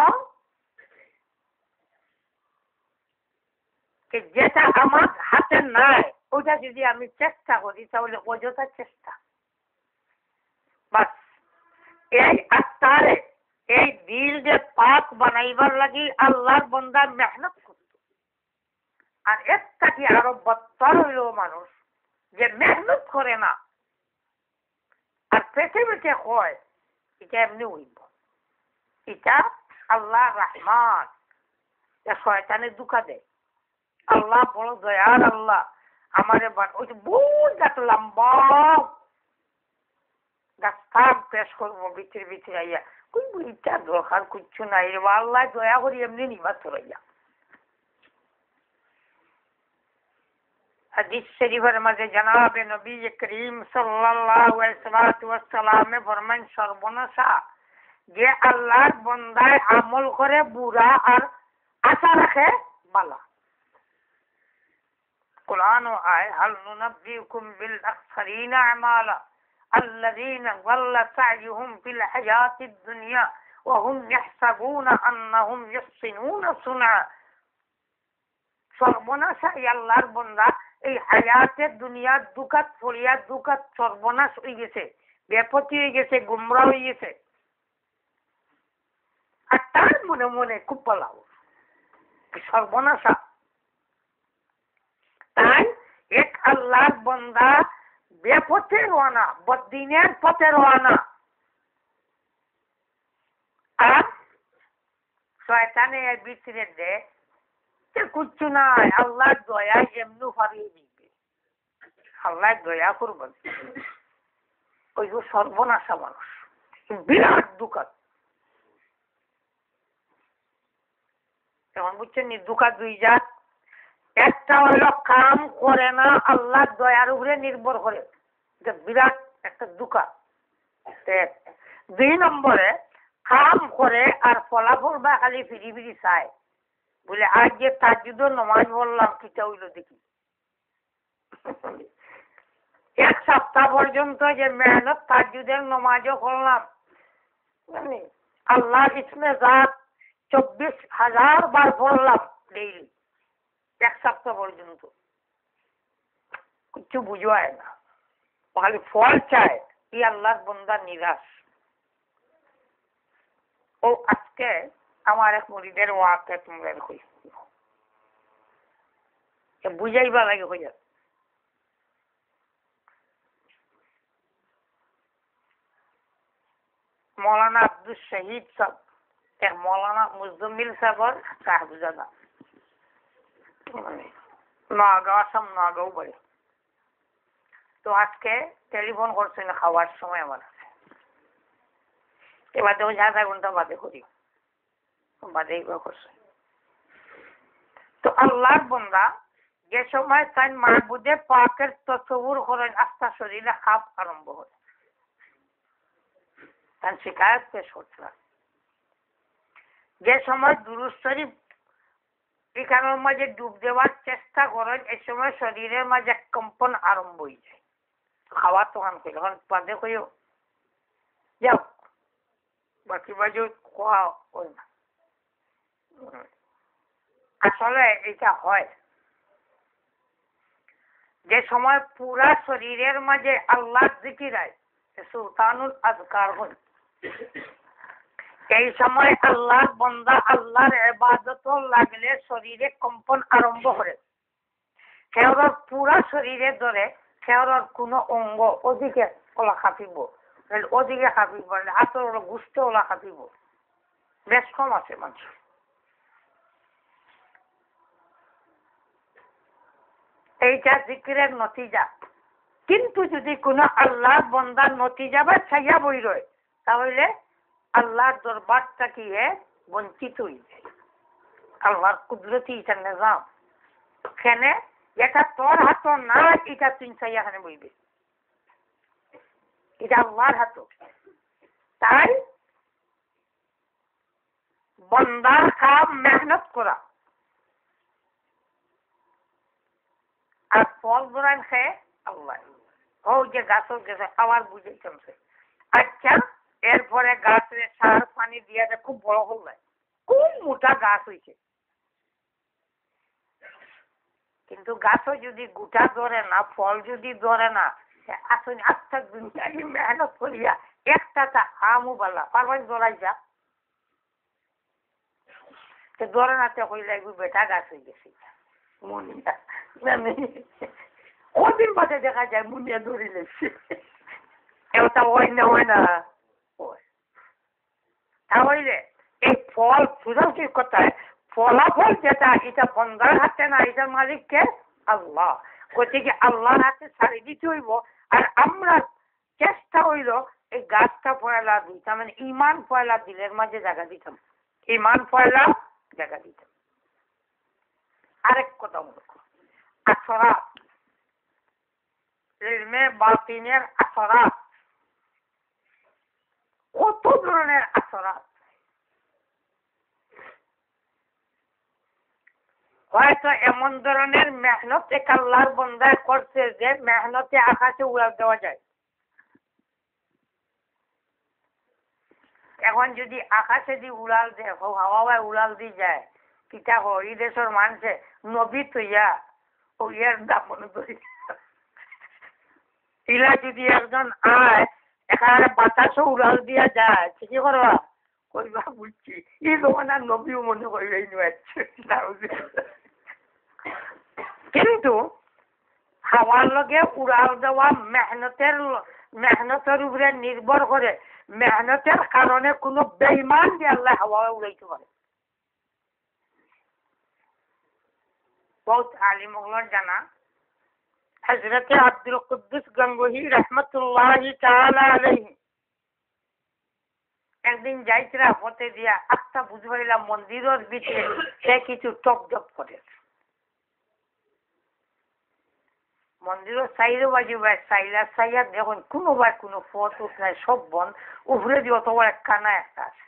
যেটা আমার হাতে নাই ওটা যদি আমি চেষ্টা করি তাহলে অযথা চেষ্টা। বাস এই আত্মারে এই দিল যে পাক বানাইবার লাগি আল্লাহর বন্দা মেহনত করত। আর একটা কি আরো বত্তর হইল মানুষ যে মেহনত করে না আর পেটে পেটে হয়, এটা এমনি হইব, এটা আল্লাহ রহমান, শয়তানের দুঃখা দেয়। আল্লাহ বড় দয়ার আল্লাহ আমারে ওই যে বহুত গাছ লম্বা গাছ পেশ করবো ভিতরে ভিতরে আইয়া কই ইটা দরকার কিচ্ছু নাই রে আল্লাহ দয়া করি এমনি নিবা চলাইয়া। হাদিস শরীফের মাঝে জনাবে নবী করিম সাল্লাল্লাহু আলাইহি ওয়াসাল্লাম ফরমান, সর্বনাশা যে আল্লাহর বান্দায় আমল করে বুরা আর আশা রাখে বালা। कुरान आए हल नुनब्बिउकुम बिल अखसरीन अमाला الذين ضل سعيهم في الحياة الدنيا وهم يحسبون أنهم يحسنون صنعا। সর্বনাশা আল্লাহর বান্দা এই হায়াতের দুনিয়ার দুকাত ফরিয়া দুকাত সর্বনাশ হয়ে গেছে, বেপতি হয়ে গেছে, গুমরা হয়ে গেছে, আর তার মনে মনে খুব পালাও সর্বনাশা। তাই এক আল্লাহর বান্দা বেপথে রওনা, বদিনের পথে রওনা, আর শয়তানে এর ভিতরে দেয় কিচ্ছু নাই, আল্লাহর দয়া এমনি হারিয়ে দিবে, আল্লাহ দয়া করবেন। ওই যে সর্বনাশা মানুষ বিরাট দুঃখাত। যেমন বুঝছেন দুঃখা দুই জাত, একটা হলো কাম করে না আল্লাহর দয়ার উপরে নির্ভর করে, বিরাট একটা দুঃখা। দুই নম্বরে কাম করে আর ফলাফল বা খালি ফিরি ফিরি চায়, বলে আজ যে তাজ্জুদের নামাজ পড়লাম কিটা হইল দেখি, এক সপ্তাহ পর্যন্ত যে মেহনত তাজ্জুদের নামাজও করলাম, আল্লাহ ইসমে জাত 24,000 বার পড়লাম ডেইলি, এক সপ্তাহ পর্যন্ত কিছু বুঝায় না, খালি ফল চায়, কি আল্লাহর বান্দা নিরাশ। ও আজকে আমার এক মুরিদের ওয়াকে তোমরা বুঝাইবা লাগে হইয়া। মৌলানা আব্দুল শহীদ সাহেব, এক মৌলানা মুজমিল সাহেবের সাহেবজাদা, নগাঁও আসাম, নগাঁও বাড়ি। তো আজকে টেলিফোন করছিল খাওয়ার সময় আমার এবার দেখো আধা ঘন্টা বাদে করি বাদে এবার করছে। তো আল্লাহর বন্দা যে সময় তাই মাহবুদে পাকের তসব্বুর করেন আস্থা শরীরে খাপ আরম্ভ হয় তার শিকায়ত পেশ করছিলাম। যে সময় দুরূদ শরীফ এখানের মাঝে ডুব দেওয়ার চেষ্টা করেন এই সময় শরীরের মাঝে কম্পন আরম্ভ হয়ে যায়। খাওয়া তো কাম করি এখন বাদে কইও যাও বাকি বাজে খাওয়া হয় না। আসলে এটা হয় যে সময় পুরা শরীরের মাঝে আল্লাহর জিকির হয় সুলতানুল আজকার হয় এই সময় আল্লাহর বান্দা আল্লাহর ইবাদত লাগলে শরীরে কম্পন আরম্ভ করে কেউর পুরা শরীরে ধরে কেউর কোনো অঙ্গ ওদিকে ওলা কাঁপিব ওদিকে কাঁপিব হাতের গুষ্ঠ ওলা কাঁপিব বেশ কম আছে মানুষ। এইটা জিকিরের নতিজা। কিন্তু যদি কোনো আল্লাহ বন্দার নতিজা বা ছাইয়া বই রয় তাহলে আল্লাহর দরবারটা কি বঞ্চিত হয়ে যায়। আল্লাহর কুদরতি এটা নিজাম কেনে এটা তোর হাত না এটা তুই চাইয়া এখানে বইবে এটা আল্লাহর হাত। তাই বন্দার কাম মেহনত করা আর ফল ধরান খেয়ে আল্লাহ ও যে গাছ গেছে আবার বুঝেছে। আচ্ছা এরপরে গাছে সার পানি দিয়ে খুব বড় হল খুব মোটা গাছ হয়েছে কিন্তু গাছও যদি গোটা ধরে না ফল যদি ধরে না আসুন আচ্ছা দুনিয়াকে মেহনত করিয়া একটা আমও বালা পারবেন ধরাই যা ধরে না তো হইলে বেটা গাছ হয়ে গেছে মুনিয়া কদিন বাদে দেখা যায় মুনিয়া ধরে লেগছে এটা হয় না হয় না তাহলে এই ফল সুযোগের কথায় ফলাফল যেটা এটা বন্দার হাতে না এটার মালিক কে আল্লাহ। গতিকে আল্লাহর হাতে ছাড়ি দিতে হইব আর আমরা চেষ্টা হইল এই গাছটা পয়লা দিতাম মানে ইমান পয়লা দিলের মাঝে জায়গা দিতাম ইমান পয়লা জায়গা দিতাম। আরেক কথা মূলক আসরাত ইলমে বাতিনের আসরাত কত ধরনের আসরাত হয়তো এমন ধরনের মেহনত এক আল্লাহর বান্দায় করছে যে মেহনতে আকাশে উড়াল দেওয়া যায়। এখন যদি আকাশে দিয়ে উড়াল দেয় হাওয়ায় উড়াল দিয়ে যায় কিতা এই দেশের মানুষে নবী তৈয়া ও ইয়ার দাপন ধরি ইলা যদি একজন আয় এখানে বাতাসও উড়াল দিয়া যায় ঠিকই করবা কইবা বুঝছি এই জমানার নবীও মনে করবে কিন্তু হাওয়ার লগে উড়াল দেওয়া মেহনতের উপরে নির্ভর করে মেহনতের কারণে কোনো বেঈমান দিয়ে আল্লাহ হাওয়া উড়াইতে পারে। বহুত আলিম ওগুলোর জানা হযরত আব্দুল কুদ্দুস গঙ্গোহী রাহমাতুল্লাহি তাআলা আলাইহি একদিন যাইতরা হতে দিয়া আত্মা বুঝবাইলাম মন্দিরের ভিতরে সে কিছু টপ জপ করে মন্দিরের সাইডে বাজু ভাই সাইলা সাইয়া দেখুন কোনো ভাই কোনো ফট উঠ নাই সব বন উপরে দিয়ে অত বড় কানা একটা আছে।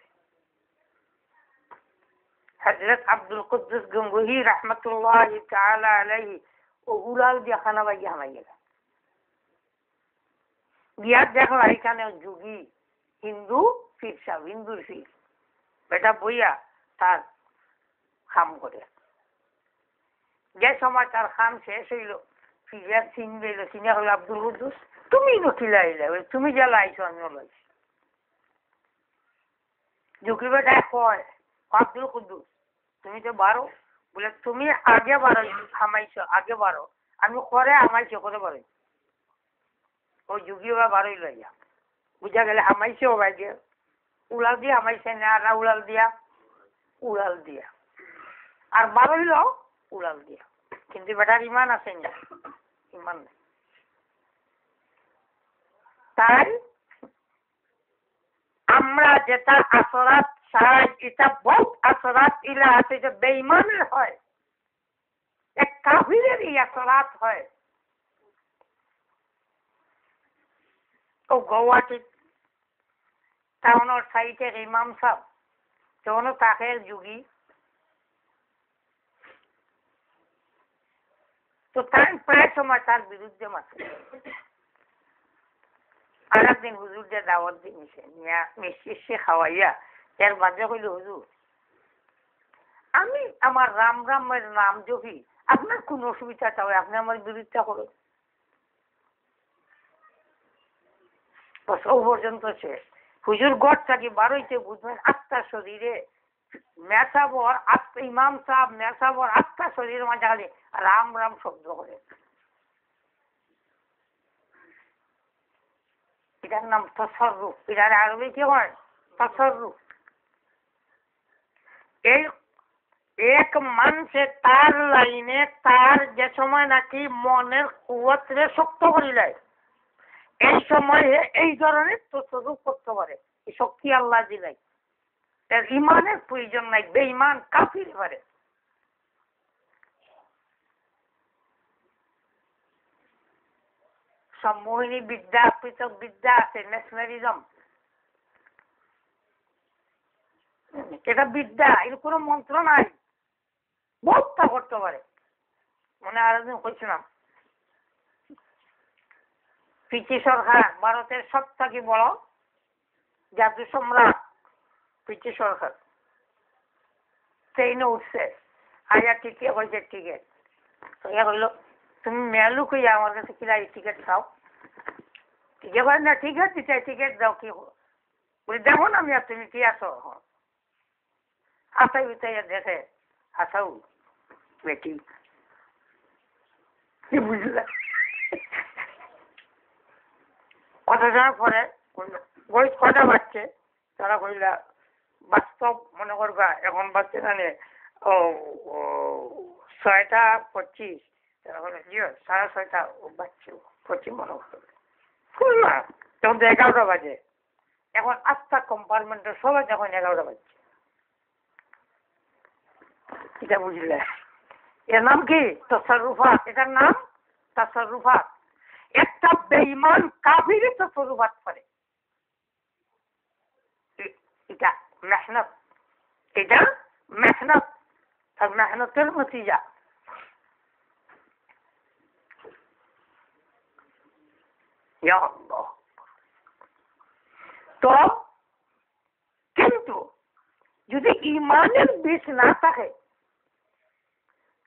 হযরত আব্দুল কুদ্দুস গঙ্গোহী রাহমাতুল্লাহি তাআলা আলাইহি ও উড়াল দিয়া খানা বাগিয়ে হামাই গেল গিয়া দেখো এখানে যুগী হিন্দু ফির সাহেব হিন্দুর ফির বেটা বইয়া তার খাম করে যে সময় তার খাম শেষ হইল ফিরিয়া চিনবে চিনিয়া হলো আব্দুল কুদ্দুস তুমি নকিলা আইলে তুমি যা লাইছো আমিও লাইছি ঝুঁকি বেটা কয় আব্দুল কুদ্দুস তুমি তো বারো বলে তুমি আগে বারো হামাইছো আগে বারো আমি করে হামাইছো করে বারো ওই যুগি বা বারোই লইয়া বুঝা গেলে হামাইছে ও ভাই দিয়ে উড়াল দিয়ে হামাইছে না আর উড়াল দিয়া আর বারোই লো উড়াল দিয়া কিন্তু বেটার ইমান আছে না ইমান নেই তাই আমরা যেটা আসরাত চাই এটা বহুত আসরাত ইলা আছে যে বেঈমানের হয়, এক কাফিরের এই আসরাত হয়। ও গৌহাটি টাউনের সাইডের ইমাম সাহেব তখনও তাকে যুগী, তো তাই প্রায় সময় তার বিরুদ্ধে মাত্র। আর একদিন হুজুর যে দাওয়াত দিয়েছে মিষ্টি খাওয়াইয়া এর মাঝে কইল, হুজুর আমি আমার রাম রামের নাম জপি, আপনার কোন অসুবিধাটা হয়, আপনি আমার বিরুদ্ধে করুন। ও পর্যন্ত শেষ। হুজুর গড় থাকি বারোইতে বুঝবেন আত্মার শরীরে মেসাবর আত্মা ইমাম সাহেব মেসাবর আত্মা শরীরের মাঝে খালি রাম রাম শব্দ করে। এটার নাম তসররুফ। এটার আরবি কি হয়? তসররুফ। এই এক মানুষে তার লাইনে তার যে সময় নাকি মনের কুয়াতে শক্ত করিলে এই সময়ে এই ধরনের তসররুফ করতে পারে। এই শক্তি আল্লাহ দিলাই, এর ইমানের প্রয়োজন নাই। বেঈমান কাফির পারে। সম্মোহিনী বিদ্যা, পৃথক বিদ্যা আছে, ন্যাশনালিজম, এটা বিদ্যা, এর কোনো মন্ত্র নাই, বহুটা করতে পারে। মনে আরেকদিন কইছিলাম পিসি সরকার ভারতের সব থেকে বড় জাদু সম্রাট পিসি সরকার ট্রেনে উঠছে, আয়া টিকিট হয়েছে টিকিট, তো ইয়া কইল তুমি মেলু কইয়া আমার কাছে কিনা টিকিট খাও। টিকিট হয় না, ঠিক আছে টিকিট দাও, কি বলি দেখো না আমি আর তুমি কি আসো। আসাই উঠাইয়া দেখে আসাও বেটি, কি বুঝলা। কতজনের পরে বয়স কটা বাচ্চে, তারা কইলা বাস্তব মনে করবা এখন বাচ্চা জানে ও 6:25, তারা বলে জিও 6:30 বাচ্চে 25 মনে করবে না, তখন তো 11টা বাজে। এখন আস্থা কম্পার্টমেন্টের সবাই যখন 11টা বাজছে, এটা বুঝলে। এর নাম কি? তসররুফাত। এটার নাম তসররুফাত। একটা বেঈমান কাফিরই তসররুফাত করে। এটা মেহনত, এটা মেহনত, আর মেহনতের নতিজা। তো কিন্তু যদি ইমানের বীজ না থাকে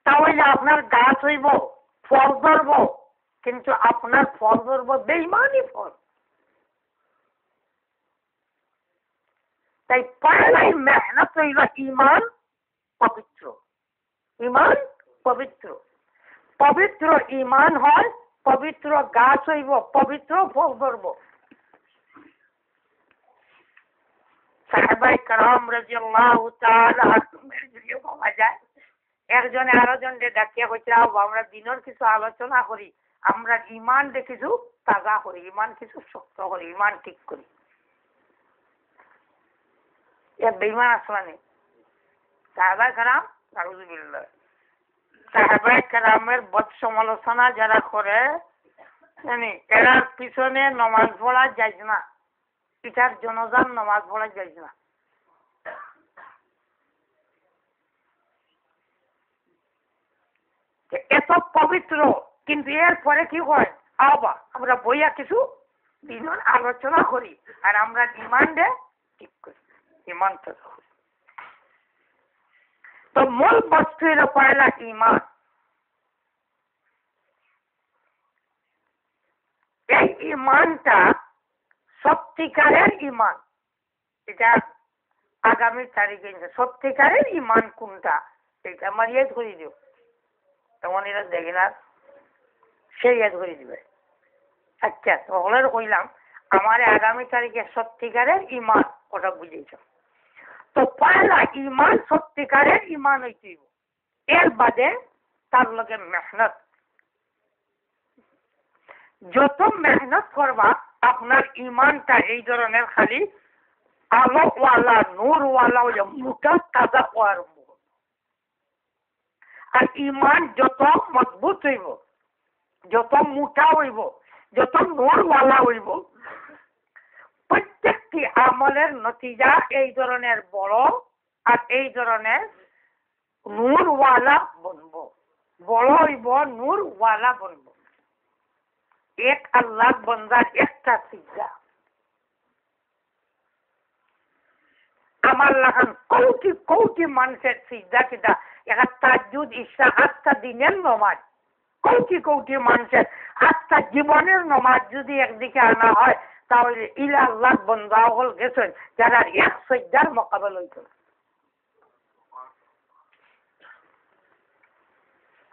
তাহলে আপনার গাছ হইব, ফল ধরব, কিন্তু আপনার ফল ধরব বেঈমানি ফল। তাই পয়লাই মেহনত হইল ইমান পবিত্র। ইমান পবিত্র, পবিত্র ইমান হয়, পবিত্র গাছ হইব, পবিত্র ফল ধরব। সাহাবায়ে কেরাম রাদিয়াল্লাহু তাআলা আনহুম পাওয়া যায়, একজনে আরেকজনকে ডাকিয়া কইছে আমরা দিনের কিছু আলোচনা করি, আমরা ইমান কিছু তাজা করি, ইমান কিছু শক্ত করি, ইমান ঠিক করি। এ বেঈমান আসলানি সাহাবায়ে কেরাম, নাউযুবিল্লাহ, সাহাবায়ে কেরামের বদ সমালোচনা যারা করে জানি এরার পিছনে নামাজ পড়া যায় না, পিতার জনজান নামাজ পড়া যায় না। এত পবিত্র, কিন্তু এরপরে কি হয় আবার আমরা বইয়া কিছু দিনের আলোচনা করি আর আমরা ইমান দে ঠিক করি, ইমান তো মূল বস্তু হলো পয়লা ইমান। এই ইমানটা সত্যিকারের ইমান, এটা আগামী তারিখে সত্যিকারের ইমান কোনটা এটা আমার ইয়ে ধরে দিও, তখন এরা দেখে না সেই ইয়ে ধরে দিবে। আচ্ছা তখন কইলাম আমার আগামী তারিখে সত্যিকারের ইমান ওটা বুঝেছ। তো পয়লা ইমান সত্যিকারের ইমান হইতে, এর বাদে তার লগে মেহনত। যত মেহনত করবা আপনার ইমানটা এই ধরনের খালি আলোওয়ালা নূরওয়ালা মোটা তাজা হওয়ার। আর ইমান যত মজবুত হইব, যত মোটা হইব, যত নূরওয়ালা হইব, প্রত্যেকটি আমলের নতিজা এই ধরনের বড় আর এই ধরনের নূরওয়ালা বনব। বড় হইব, নূরওয়ালা বনব। এক আল্লাহ বন্দার একটা সিজদা আমার লাগান কোটি কোটি মানুষের সিজদা কিনা একটা তাজ্জুদ ইশা 8টা দিনের নমাজ, কোটি কোটি মানুষের 8টা জীবনের নমাজ যদি একদিকে আনা হয় তাহলে ইলা আল্লাহ বন্দা হল গেছেন যারা এক সিজদার মোকাবেলা হইত।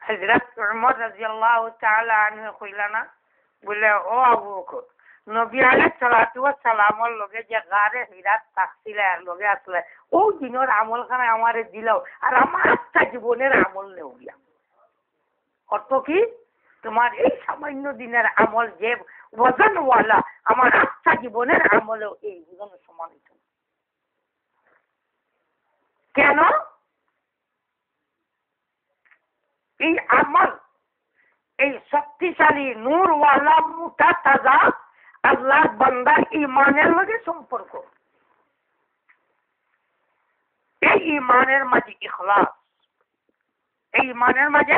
হযরত উমর রাদিয়াল্লাহু তাআলা আনহু কইলানা বলে, ও আবু বকর, নবী আলাইহিস সালাতু ওয়াস সালামের লগে যে গারে হিরাত তাকসিলা লগে আসলে ও দিনের আমল খানা আমারে দিলাও আর আমার একটা জীবনের আমল নেও গিয়া। অর্থ কি? তোমার এই সামান্য দিনের আমল যে ওজনওয়ালা আমার একটা জীবনের আমলেও এই ওজন সমানিত। কেন? এই আমল এই শক্তিশালী নূরওয়ালা মোটা তাজা আল্লাহ বান্দার ইমানের লগে সম্পর্ক। এই ইমানের মাঝে ইখলাস, এই ইমানের মাঝে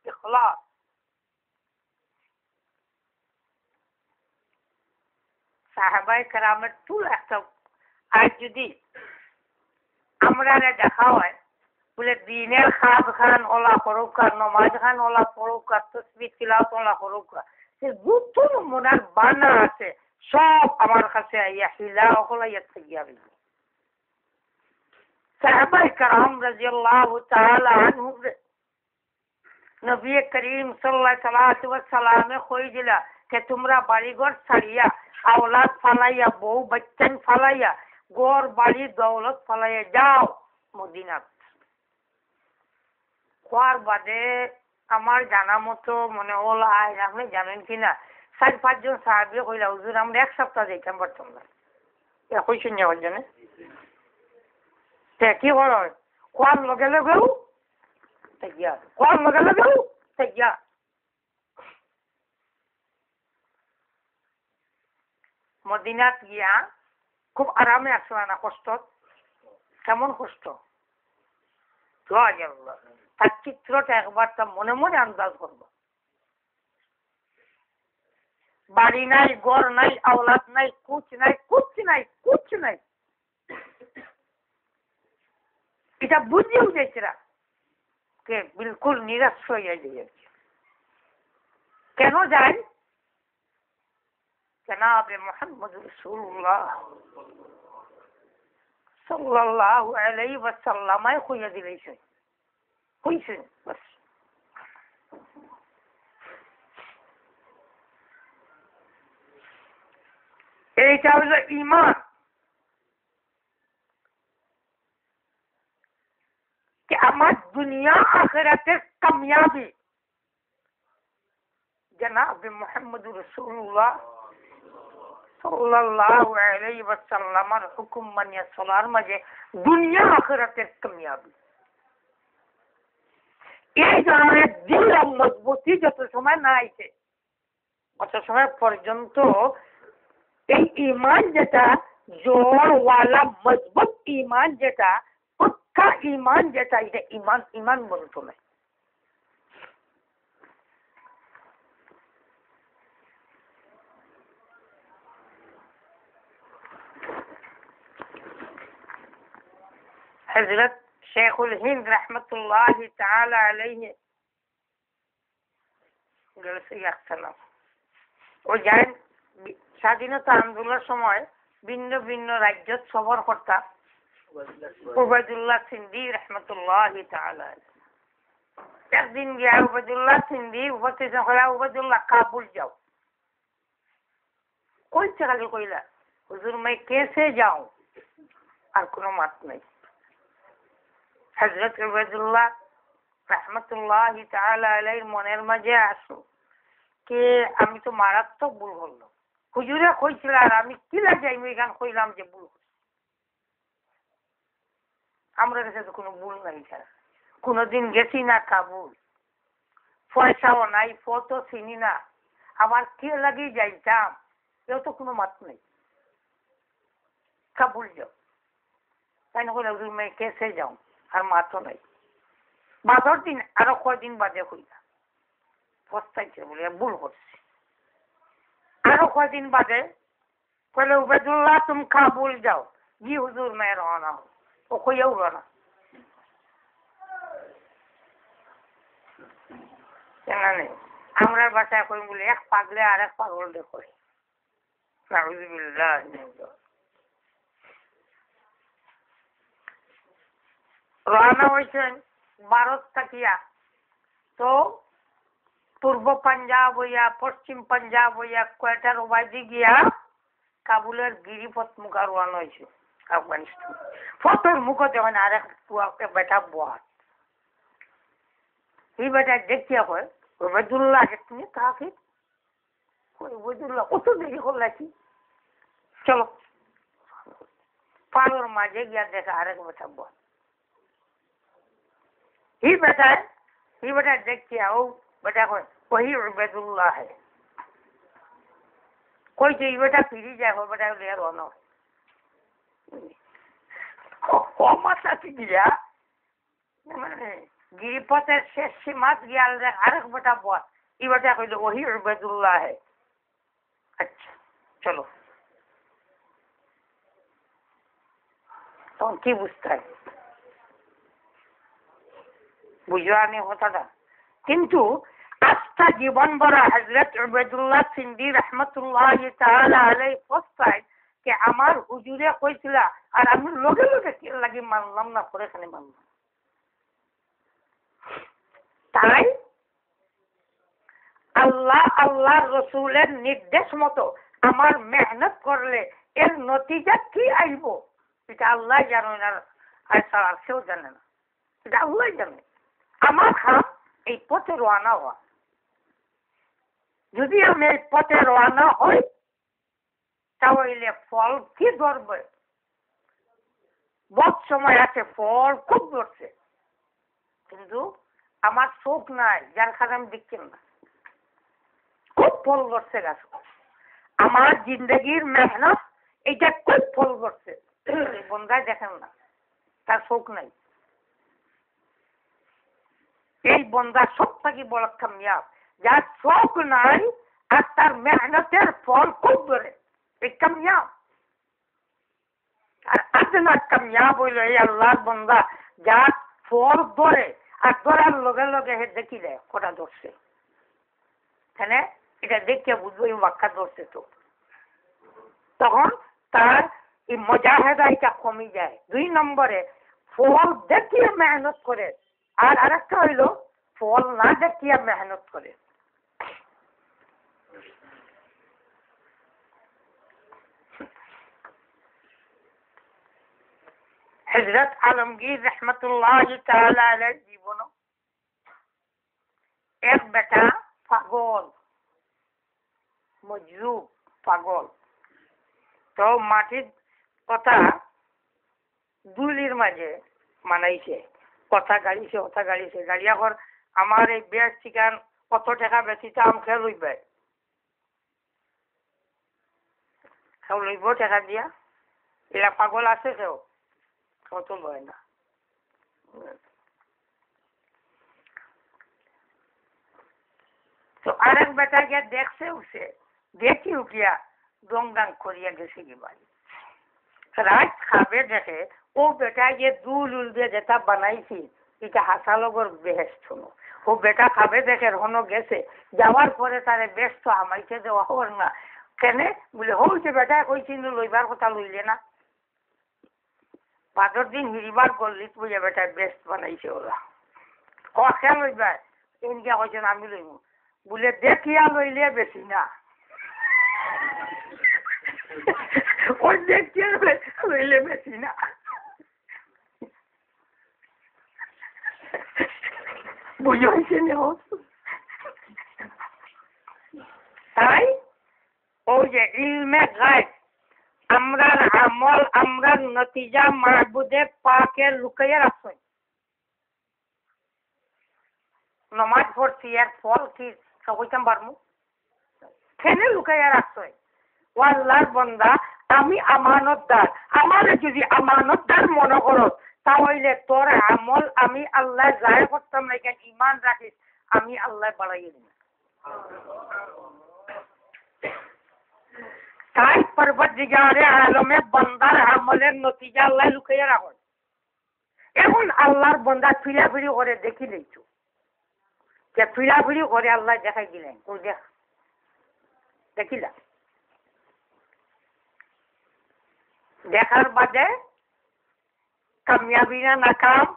ইখলাস। সাহাবায়ে কেরামের তুল একটা আজ যদি আমরা দেখা হয় বলে দিনের খাদ খান ওলা করুকা, নমাজ খান ওলা পড়ুকা, তসবিহ তিলাওয়াত ওলা করুকা, সে যত নমুনার বানা আছে সব আমার কাছে আইয়া হিলা ওগুলা থেকে যাবে। সাহাবায়ে কেরাম রাদিয়াল্লাহু তাআলা আনহুম নবী করিম সাল্লাল্লাহু আলাইহি ওয়াসাল্লামে কই দিলা যে তোমরা বাড়িঘর ছাড়িয়া আওলাদ ফালাইয়া বউ বাচ্চা ফালাইয়া ঘর বাড়ি দৌলত ফালাইয়া যাও মদিনা। হওয়ার বাদে আমার জানা মতো মনে হল আপনি জানেন কিনা 4-5 জন সাহাবী কইলা, হুজুর আমরা 1 সপ্তাহ যাইতাম পারতাম না। কই শুনে হল জানে কি হল? কোয়ার লগে লগেও তাইয়া, কোয়ার লগে লগেও তাইয়া। মদিনাত গিয়া খুব আরামে আসলা না, কষ্ট কেমন কষ্ট তার চিত্রটা একবার তা মনে মনে আন্দাজ করবো। বাড়ি নাই, ঘর নাই, আওলাদ নাই, কুছ নাই, কুছ নাই, কুছ নাই। এটা বুঝিয়েও যাইছিরা কে বিলকুল নিরাশ হয়ে যাচ্ছে। কেন যায়? জনাবে মুহাম্মদ রাসূলুল্লাহ সাল্লাল্লাহু আলাইহি ওয়াসাল্লাম কইয়া দিলেছে, কইছে বাস। এইটা হলো ঈমান। कि আমার দুনিয়া আখিরাতের কামিয়াবি জনাব মুহাম্মদ রাসূলুল্লাহ সাল্লাল্লাহু আলাইহি ওয়াসাল্লামের হুকুম মানিয়া চলার মাঝে দুনিয়া আখিরাতের কামিয়াবি। এই ধরনের দিল মজবুতি যত সময় না আইছে অত সময় পর্যন্ত এই ঈমান যেটা জোরওয়ালা মজবুত ঈমান যেটা পক্কা ঈমান যেটা এটা ঈমান বলতো না। হযরত শেখুল হিন্দ রহমতুল্লাহি তাআলা আলাইহি ও জানেন স্বাধীনতা আন্দোলনের সময় ভিন্ন ভিন্ন রাজ্যত সফর করতা উবাইদুল্লাহ সিন্ধি রহমতুল্লাহি তাআলা। একদিন গিয়া উবাইদুল্লাহ সিন্ধি উপস্থিত হলা, উবাইদুল্লাহ কাবুল যাও। কইছে খালি কইলা, হুজুর मैं कैसे जाऊं? আর কোনো মাত নাই। হযরত উবাইদুল্লাহ রহমতুল্লাহি তাআলা আলাইহির মনের মাঝে আসো কে আমি তো মারাত্মক ভুল করলাম। হুজুরে কইছিল আর আমি কি লাগে আমি এখান কইলাম যে ভুল আমরা কাছে তো কোনো ভুল নাই স্যার কোনোদিন গেছি না কাবুল পয়সাও নাই ফটো চিনি না আবার কে লাগি যাইতাম এও তো কোনো মাত নেই কাবুল যাও তাই না কইলাম রুমে কেসে যাও আর মাতও নাই বাদর দিন আরো কয়দিন বাদে হইলাম পস্তাইছে বলে ভুল করছি আরো কয়দিন বাদে কইলে উবেদুল্লাহ তুমি কাবুল যাও জি হুজুর मैं रवाना हूँ ও কইয়াও রওনা কেন নেই আমরা বাসায় কই বলে এক পাগলে আর এক পাগল দেখো নাউজুবিল্লাহ রওনা হয়েছেন ভারত থাকিয়া তো পূর্ব পাঞ্জাব হইয়া পশ্চিম পাঞ্জাব হইয়া কয়টার ওবাইদি গিয়া কাবুলের গিরিপথ মুখা রওনা হয়েছে আফগানিস্তান ফটোর মুখে যখন আরেক বেটা বহাত এই বেটা দেখিয়া কয় ওবেদুল্লাহ তুমি কাকে ওবেদুল্লাহ কত দেরি করলাছি চলো পালোর মাঝে গিয়া দেখা আরেক বেটা বহাত ही बेटा देख के आओ बेटा वही उबैदुल्लाह है कोई चाहिए बेटा फिरी जाए हो बेटा ले रोना माता गया মানে গিরিপথের শেষ সীমাত গিয়া আরেক বেটা বল এই বেটা কইল वही उबैदुल्लाह है अच्छा चलो তখন কি বুঝতে হয় বুঝানি কথাটা কিন্তু আস্থা জীবন ভরা হযরত উবাইদুল্লাহ সিন্দি রাহমাতুল্লাহ তাআলা আলাইহি পস্তায় যে আমার হুজুরে কইছিল আর আমি লগে লগে কি লাগি মানলাম না করে খালি মানলাম তাই আল্লাহ রাসূলের নির্দেশ মতো আমার মেহনত করলে এর নতিজা কি আইব এটা আল্লাহ জানেন আর ছাড়া কেউ জানে না এটা আল্লাহ জানে আমার খাম এই পথে রওনা হওয়া যদি আমি এই পথে রওনা হই তাহলে ফল কি ধরবে বহুত সময় আছে ফল খুব ধরছে কিন্তু আমার চোখ নাই যার কারণে আমি দেখছি না খুব ফল ধরছে গাছ আমার জিন্দগির মেহনত এটা খুব ফল ধরছে বন্ধায় দেখেন না তার চোখ নাই এই বন্দা সব থেকে বড় কামিয়াব যার চোখ নাই আর তার মেহনতের ফল খুব ধরে এই কামিয়াব আর আদনা কামিয়াব হইল এই আল্লাহর বন্দা যার ফল ধরে আর ধরার লগে লগে হে দেখি দেয় কটা ধরছে এখানে এটা দেখে বুঝবো এই বাক্কা ধরছে তো তখন তার এই মুজাহিদা এটা কমে যায় 2 নম্বরে ফল দেখিয়ে মেহনত করে আর আরেকটা হইল ফল না দেখিয়া মেহনত করে হযরত আলমগীর রাহমাতুল্লাহ তাআলা আলাইহির জীবন এক বেটা পাগল মজরুব পাগল তো মাটির কথা দুলির মাঝে মানাইছে কথা গাড়িছে গাড়িয়া কর আমার এই বেশ চিকান কত টাকা বেশি তো আম খেয়ে লইবে কেউ লইব টাকা দিয়া এরা পাগল আছে কেউ তো লয় না তো আরেক বেটা গিয়া দেখছে উঠছে দেখি উঠিয়া দংদাং করিয়া গেছে কি বাড়ি রাত খাবে দেখে ও বেটা গিয়ে দুল উল দিয়ে যেটা বানাইছি এটা হাসালগর বেহেস্ত হলো ও বেটা খাবে দেখে হনো গেছে যাওয়ার পরে তারে ব্যস্ত আমাইতে দেওয়া হওয়ার না কেন বলে হচ্ছে বেটা কইছিল লইবার কথা লইলে না পাঁচর দিন হিরিবার গল্লিত বুঝে বেটা বেস্ট বানাইছে ওরা খেয়া লইবা এনকে কইছেন আমি লইব বলে দেখিয়া লইলে বেশি না ওই দেখিয়া লইলে বেশি না বুঝেছে তাই ওই ওই যে ইলমে গায়ব, আমরার আমল আমরার নতিজা মাহবুদে পাকে লুকাইয়া রাখছে। নমাজ পড়ছি এর ফল কি সবাইতাম পারমু? কেন লুকাইয়া রাখছে? ও আল্লাহর বান্দা, আমি আমানতদার, আমার যদি আমানতদার মনে করো তাহলে তোর আমল আমি আল্লাহ জায় করতাম না, কেন ইমান রাখিস আমি আল্লাহ বাড়াইয়ে দিব। তাই পরবর্তীকারে আলমে বান্দার আমলের নতিজা আল্লাহ লুকাইয়া রাখো। এখন আল্লাহর বান্দা ফিরাফিরি করে দেখি নিচ্ছ, যে ফিরাফিরি করে আল্লাহ দেখাই দিলেন, ওই দেখিলা দেখার বাদে কামিয়াবি না নাকাম,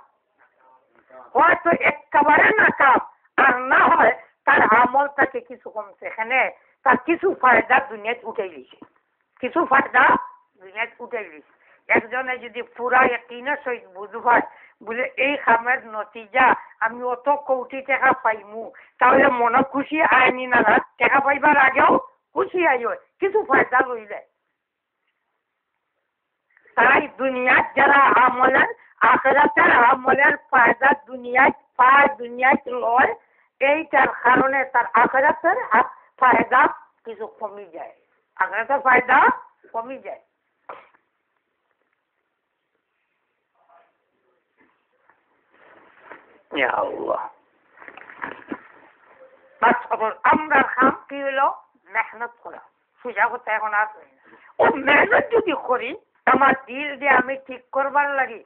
হয়তো একেবারে নাকাম, আর না হয় তার আমল তাকে কিছু কমছে, এখানে তার কিছু ফায়দা দুনিয়ায় উঠে গেছে, কিছু ফায়দা দুনিয়ায় উঠে গেছে। একজনে যদি পুরা একদিনের সহিত বুঝবায় বলে এই কামের নতিজা আমি অত কোটি টাকা পাইমু, তাহলে মনে খুশি আয়নি না, টাকা পাইবার আগেও খুশি আই, কিছু ফায়দা লইলে। তাই দুনিয়ার যারা আমলের আখিরাতের আমলের ফায়দা দুনিয়ায় পায়, দুনিয়ায় লয়, এইটার কারণে তার আখিরাতের ফায়দা কিছু কমে যায়, আখিরাতের ফায়দা কমে যায়। ইয়া আল্লাহ, আমরা কাম কি হলো? মেহনত করা, সোজা কথা এখন আর ও মেহনত যদি করি আমার দিল দিয়ে আমি ঠিক করবার লাগি,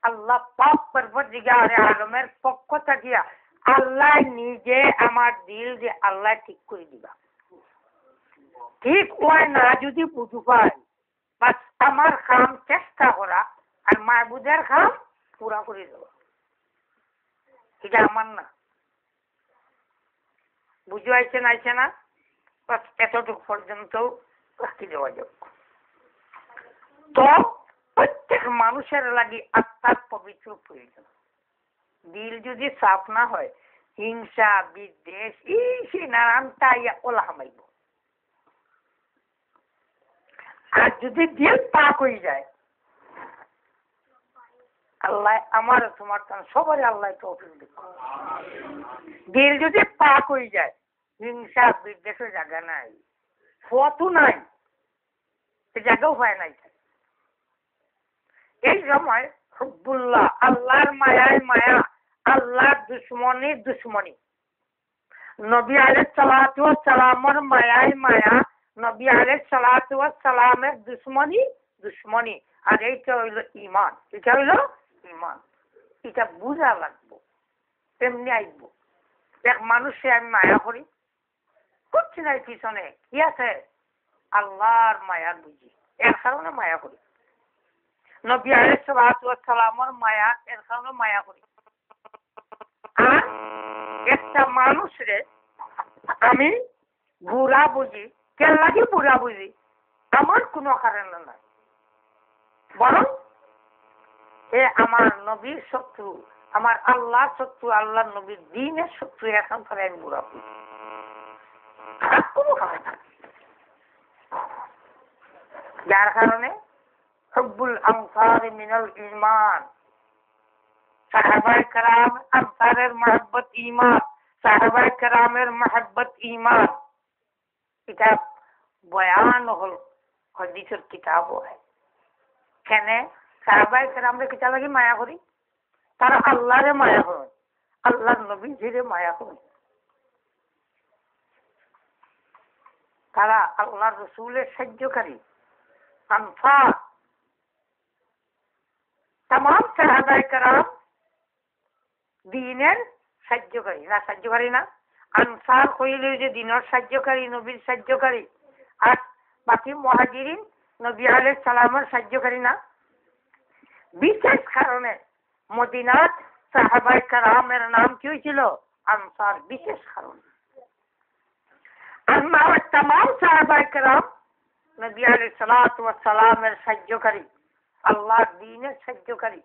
আল্লাহ পাক পরবর্তীকারে আলমের পক্ষ থাকিয়া আল্লাহ নিজে আমার দিল দিয়ে আল্লাহ ঠিক করে দিবা। ঠিক হয় না যদি বুঝু পাই, বাস আমার কাম চেষ্টা করা আর মাহবুদের কাম পুরা করে দেওয়া, এটা আমার না। বুঝে আইছে না আইছে না? বাস এতটুকু পর্যন্ত রাখি দেওয়া যাক। তো প্রত্যেক মানুষের লাগি আত্মার পবিত্র প্রয়োজন। দিল যদি সাফ না হয়, হিংসা বিদ্বেষ এই নানানটা ওলা হামাইব। আর যদি দিল পাক হয়ে যায়, আল্লাহ আমার তোমার সবারই আল্লাহ তৌফিক দিক। দিল যদি পাক হয়ে যায়, হিংসা বিদ্বেষের জায়গা নাই, ফতও নাই, সে জায়গাও হয় নাই। এই সময় হুব্বুল্লাহ, আল্লাহর মায়ায় মায়া, আল্লাহর দুশ্মনী দুশ্মনী, নবী আলাইহিস সালাতু ওয়াস সালামের মায়ায় মায়া, নবী আলাইহিস সালাতু ওয়াস সালামের দুশ্মনী দুশ্মনী। আর এইটা হইল ইমান, এটা হইল ইমান। এটা বুঝা লাগবো, তেমনি আইব। এক মানুষে আমি মায়া করি, করছি না পিছনে কি আছে? আল্লাহর মায়া বুঝি, এর কারণে মায়া করি। নবী আলাইহিস সালাতু ওয়াস সালামের মায়া, এর কারণে মায়া করি। আর একটা মানুষরে আমি বুড়া বুঝি, কেন লাগে বুড়া বুঝি? আমার কোনো কারণ নাই, বরং এ আমার নবীর শত্রু, আমার আল্লাহ শত্রু, আল্লাহ নবীর দ্বীনের শত্রু, এখন পরে আমি বুড়া বুঝি। আর কোনো কারণ নাই, যার কারণে হুব্বুল আনসার মিনাল ঈমান, সাহাবায়ে কেরাম আনসারের মহব্বত ঈমান, সাহাবায়ে কেরামের মহব্বত ঈমান। এটা বয়ান হল হাদিসের কিতাব হয়। কেন সাহাবায়ে কেরামরে কিতা লাগি মায়া করি? তারা আল্লাহরে মায়া করেন, আল্লাহর নবীজিরে মায়া করেন, তারা আল্লাহর রাসূলের সাহায্যকারী আনসার। तमाम সাহাবায়ে কেরাম দ্বীনের সাহায্যকারী না, সাহায্যকারী না, আনসার কইলে যে দ্বীনের সাহায্যকারী, নবীর সাহায্যকারী। আর বাকি মুহাজিরিন নবী আলাইহিস সালামের সাহায্যকারী না। বিশেষ কারণে মদিনার সাহাবায়ে কেরামের নাম কি হয়েছিল? আনসার, বিশেষ কারণে। আর तमाम সাহাবায়ে কেরাম নবী আলাইহিস সালাতু ওয়াস সালামের সাহায্যকারী, আল্লাহর দ্বীনের সাহায্যকারী।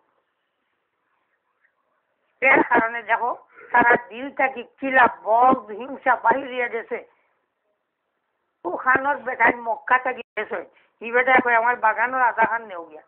এর কারণে দেখো তারা দিলটাকে কিলা বল হিংসা বাহিরিয়ে গেছে। ওখানোর বেটায় মক্কা থাকি গেছে ই বেটায় কয় আমার বাগানোর আধা খান নেও গিয়া